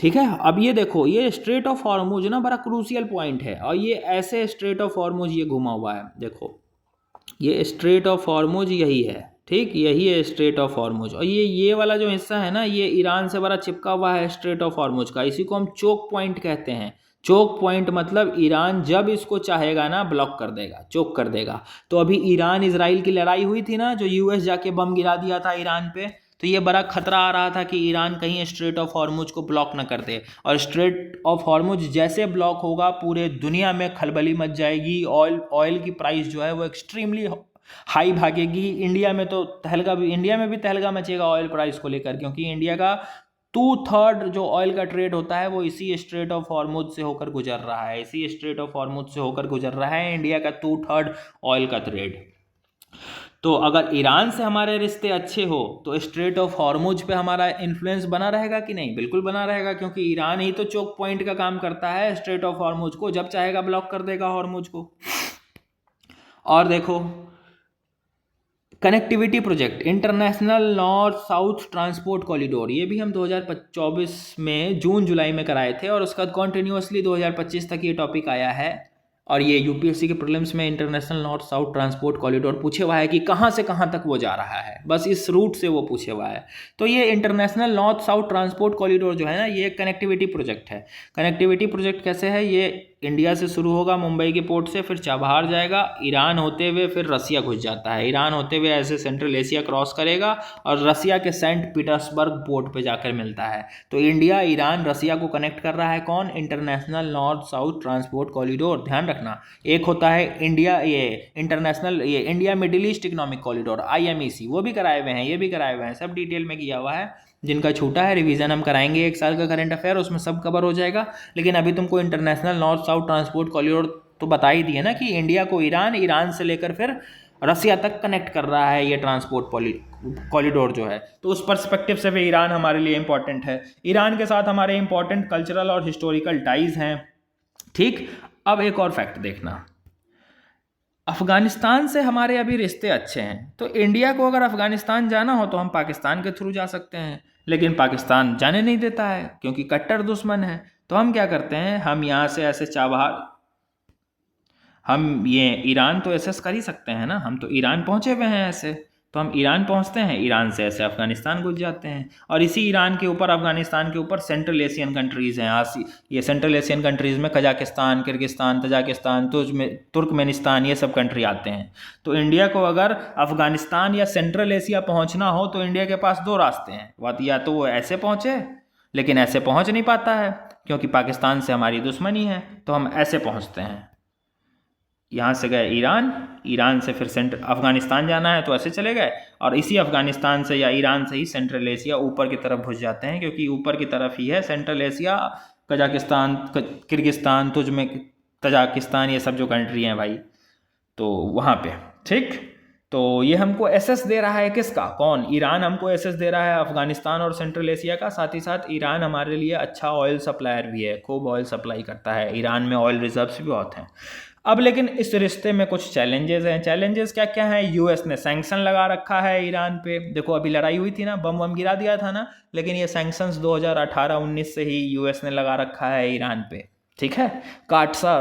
ठीक है, अब ये देखो, ये स्ट्रेट ऑफ हॉर्मुज ना बड़ा क्रूशियल पॉइंट है, और ये ऐसे स्ट्रेट ऑफ हॉर्मुज ये घुमा हुआ है, देखो ये स्ट्रेट ऑफ हॉर्मुज यही है, ठीक, यही है स्ट्रेट ऑफ हॉर्मुज। और ये वाला जो हिस्सा है ना, ये ईरान से बड़ा चिपका हुआ है स्ट्रेट ऑफ हॉर्मुज का, इसी को हम चोक पॉइंट कहते हैं। चोक पॉइंट मतलब ईरान जब इसको चाहेगा ना ब्लॉक कर देगा, चोक कर देगा। तो अभी ईरान इजराइल की लड़ाई हुई थी ना, जो यूएस जाके बम गिरा दिया था ईरान पे, तो ये बड़ा खतरा आ रहा था कि ईरान कहीं स्ट्रेट ऑफ हॉर्मुज को ब्लॉक न कर दे। और स्ट्रेट ऑफ हॉर्मुज जैसे ब्लॉक होगा, पूरे दुनिया में खलबली मच जाएगी, ऑयल की प्राइस जो है वो एक्सट्रीमली हाई भागेगी। इंडिया में तो इंडिया में भी तहलका मचेगा ऑयल प्राइस को लेकर, क्योंकि इंडिया का 2/3 जो ऑयल का ट्रेड होता है वो इसी स्ट्रेट ऑफ हॉर्मुज से होकर गुजर रहा है, इसी स्ट्रेट ऑफ हॉर्मुज से होकर गुजर रहा है इंडिया का 2/3 ऑयल का ट्रेड। तो अगर ईरान से हमारे रिश्ते अच्छे हो तो स्ट्रेट ऑफ हॉर्मुज पे हमारा इन्फ्लुएंस बना रहेगा कि नहीं? बिल्कुल बना रहेगा, क्योंकि ईरान ही तो चोक पॉइंट का काम करता है स्ट्रेट ऑफ हॉर्मुज को, जब चाहेगा ब्लॉक कर देगा हॉर्मुज को। और देखो, connectivity project, international north south transport corridor, ये भी हम 2024 में जून जुलाई में कराए थे, और उसका कॉन्टिन्यूसली 2025 तक ये टॉपिक आया है। और ये यूपीएससी के प्रीलिम्स में international north south transport corridor पूछे हुआ है कि कहाँ से कहाँ तक वो जा रहा है, बस इस रूट से वो पूछे हुआ है। तो ये international north south transport corridor जो है ना, ये कनेक्टिविटी प्रोजेक्ट है। कनेक्टिविटी प्रोजेक्ट कैसे है? ये इंडिया से शुरू होगा मुंबई के पोर्ट से, फिर चाबहार जाएगा, ईरान होते हुए फिर रसिया घुस जाता है, ईरान होते हुए ऐसे सेंट्रल एशिया क्रॉस करेगा और रसिया के सेंट पीटर्सबर्ग पोर्ट पे जाकर मिलता है। तो इंडिया ईरान रसिया को कनेक्ट कर रहा है कौन? International north south transport corridor. ध्यान रखना, एक होता है India India middle east economic corridor IMEC, वो भी कराए हुए हैं, ये भी कराए हुए हैं, सब डिटेल में किया हुआ है। जिनका छूटा है रिवीजन हम कराएंगे, 1 साल का करंट अफेयर, उसमें सब कवर हो जाएगा। लेकिन अभी तुमको international north south transport corridor तो बता ही दिए ना कि इंडिया को ईरान से लेकर फिर रसिया तक कनेक्ट कर रहा है ये ट्रांसपोर्ट कॉरिडोर जो है। तो उस पर्सपेक्टिव से भी ईरान हमारे लिए इंपॉर्टेंट है। ईरान के साथ हमारे इंपॉर्टेंट कल्चरल और हिस्टोरिकल टाइज हैं। ठीक, अब एक और फैक्ट देखना, अफगानिस्तान से हमारे अभी रिश्ते अच्छे हैं, तो इंडिया को अगर अफगानिस्तान जाना हो तो हम पाकिस्तान के थ्रू जा सकते हैं, लेकिन पाकिस्तान जाने नहीं देता है क्योंकि कट्टर दुश्मन है। तो हम क्या करते हैं, हम यहाँ से ऐसे चाबहार, हम ये ईरान तो ऐसे कर ही सकते हैं ना, हम तो ईरान पहुँचे हुए हैं ऐसे, तो हम ईरान पहुँचते हैं, ईरान से ऐसे अफगानिस्तान घुस जाते हैं। और इसी ईरान के ऊपर, अफगानिस्तान के ऊपर सेंट्रल एशियन कंट्रीज़ हैं। ये सेंट्रल एशियन कंट्रीज़ में कजाकिस्तान, किर्गिस्तान, तजाकिस्तान, तुर्कमेनिस्तान, ये सब कंट्री आते हैं। तो इंडिया को अगर अफगानिस्तान या सेंट्रल एशिया पहुँचना हो तो इंडिया के पास 2 रास्ते हैं, या तो वो ऐसे पहुँचे, लेकिन ऐसे पहुँच नहीं पाता है क्योंकि पाकिस्तान से हमारी दुश्मनी है, तो हम ऐसे पहुँचते हैं। यहाँ से गए ईरान, ईरान से फिर अफगानिस्तान जाना है तो ऐसे चले गए, और इसी अफगानिस्तान से या ईरान से ही सेंट्रल एशिया ऊपर की तरफ घुस जाते हैं, क्योंकि ऊपर की तरफ ही है central Asia, Kazakhstan, Kyrgyzstan, Tajikistan, ये सब जो कंट्री हैं भाई, तो वहाँ पे। ठीक, तो ये हमको एसेस दे रहा है किसका? कौन? ईरान हमको एसेस दे रहा है अफगानिस्तान और सेंट्रल एशिया का। साथ ही साथ ईरान हमारे लिए अच्छा ऑयल सप्लायर भी है, खूब ऑयल सप्लाई करता है, ईरान में ऑयल रिजर्व्स भी बहुत हैं। अब लेकिन इस रिश्ते में कुछ चैलेंजेस हैं। चैलेंजेस क्या क्या हैं? यूएस ने सैंक्शन लगा रखा है ईरान पे। देखो अभी लड़ाई हुई थी ना, बम गिरा दिया था ना, लेकिन ये सैंक्शंस 2018-19 से ही यूएस ने लगा रखा है ईरान पे। ठीक है, काटसा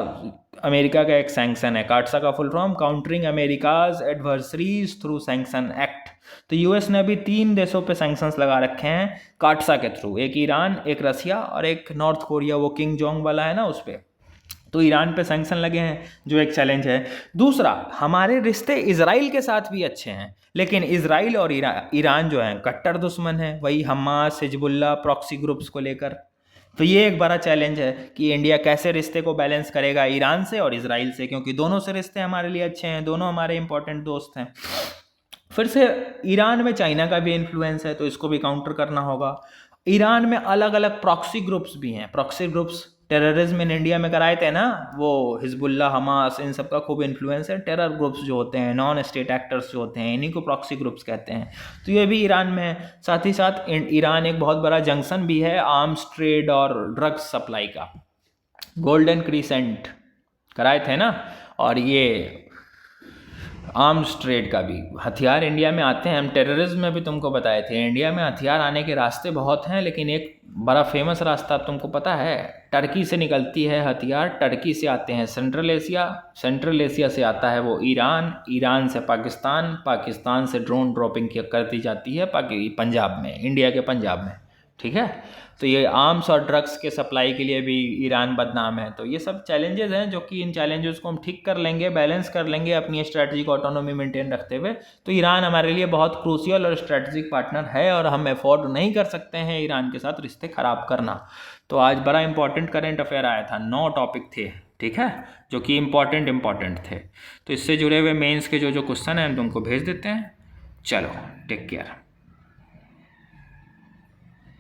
अमेरिका का एक सैंक्शन है, काटसा का full form countering America's adversaries through sanction act. तो यूएस ने अभी 3 देशों पे सैंक्शंस लगा रखे हैं काटसा के थ्रू, एक ईरान, एक रसिया और एक नॉर्थ कोरिया, वो किंग जोंग वाला है ना, उस पर। तो ईरान पे सैंक्शन लगे हैं, जो एक चैलेंज है। दूसरा, हमारे रिश्ते इजराइल के साथ भी अच्छे हैं, लेकिन इजराइल और ईरान जो है कट्टर दुश्मन है, वही हमास, हिजबुल्ला, प्रॉक्सी ग्रुप्स को लेकर। तो ये एक बड़ा चैलेंज है कि इंडिया कैसे रिश्ते को बैलेंस करेगा ईरान से और इजराइल से, क्योंकि दोनों से रिश्ते हमारे लिए अच्छे हैं, दोनों हमारे इंपॉर्टेंट दोस्त हैं। फिर से ईरान में चाइना का भी इन्फ्लुएंस है, तो इसको भी काउंटर करना होगा। ईरान में अलग अलग प्रॉक्सी ग्रुप्स भी हैं। Proxy groups terrorism in India में कराए थे ना, वो हिजबुल्ला, हमास, इन सब का खूब इन्फ्लुएंस है। टेरर ग्रुप्स जो होते हैं, नॉन स्टेट एक्टर्स जो होते हैं, इन्हीं को प्रॉक्सी ग्रुप्स कहते हैं। तो ये भी ईरान में है। साथ ही साथ ईरान एक बहुत बड़ा जंक्शन भी है आर्म्स ट्रेड और ड्रग्स सप्लाई का। गोल्डन क्रीसेंट कराए थे ना, और ये आर्म्स ट्रेड का भी, हथियार इंडिया में आते हैं। हम टेररिज्म में भी तुमको बताए थे, इंडिया में हथियार आने के रास्ते बहुत हैं, लेकिन एक बड़ा फेमस रास्ता तुमको पता है, टर्की से निकलती है हथियार, टर्की से आते हैं सेंट्रल एशिया, सेंट्रल एशिया से आता है वो ईरान, ईरान से पाकिस्तान, पाकिस्तान से ड्रोन ड्रॉपिंग कर दी जाती है पंजाब में, इंडिया के पंजाब में, ठीक है। तो ये आर्म्स और ड्रग्स के सप्लाई के लिए भी ईरान बदनाम है। तो ये सब चैलेंजेस हैं जो कि इन चैलेंजेस को हम ठीक कर लेंगे, बैलेंस कर लेंगे अपनी स्ट्रैटेजिक ऑटोनॉमी मेंटेन रखते हुए, तो ईरान हमारे लिए बहुत क्रूशियल और स्ट्रैटेजिक पार्टनर है और हम अफोर्ड नहीं कर सकते हैं ईरान के साथ रिश्ते ख़राब करना। तो आज बड़ा इंपॉर्टेंट करेंट अफेयर आया था, 9 टॉपिक थे, ठीक है, जो कि इंपॉर्टेंट थे। तो इससे जुड़े हुए मेंस के जो क्वेश्चन हैं हम तुमको भेज देते हैं। चलो, टेक केयर।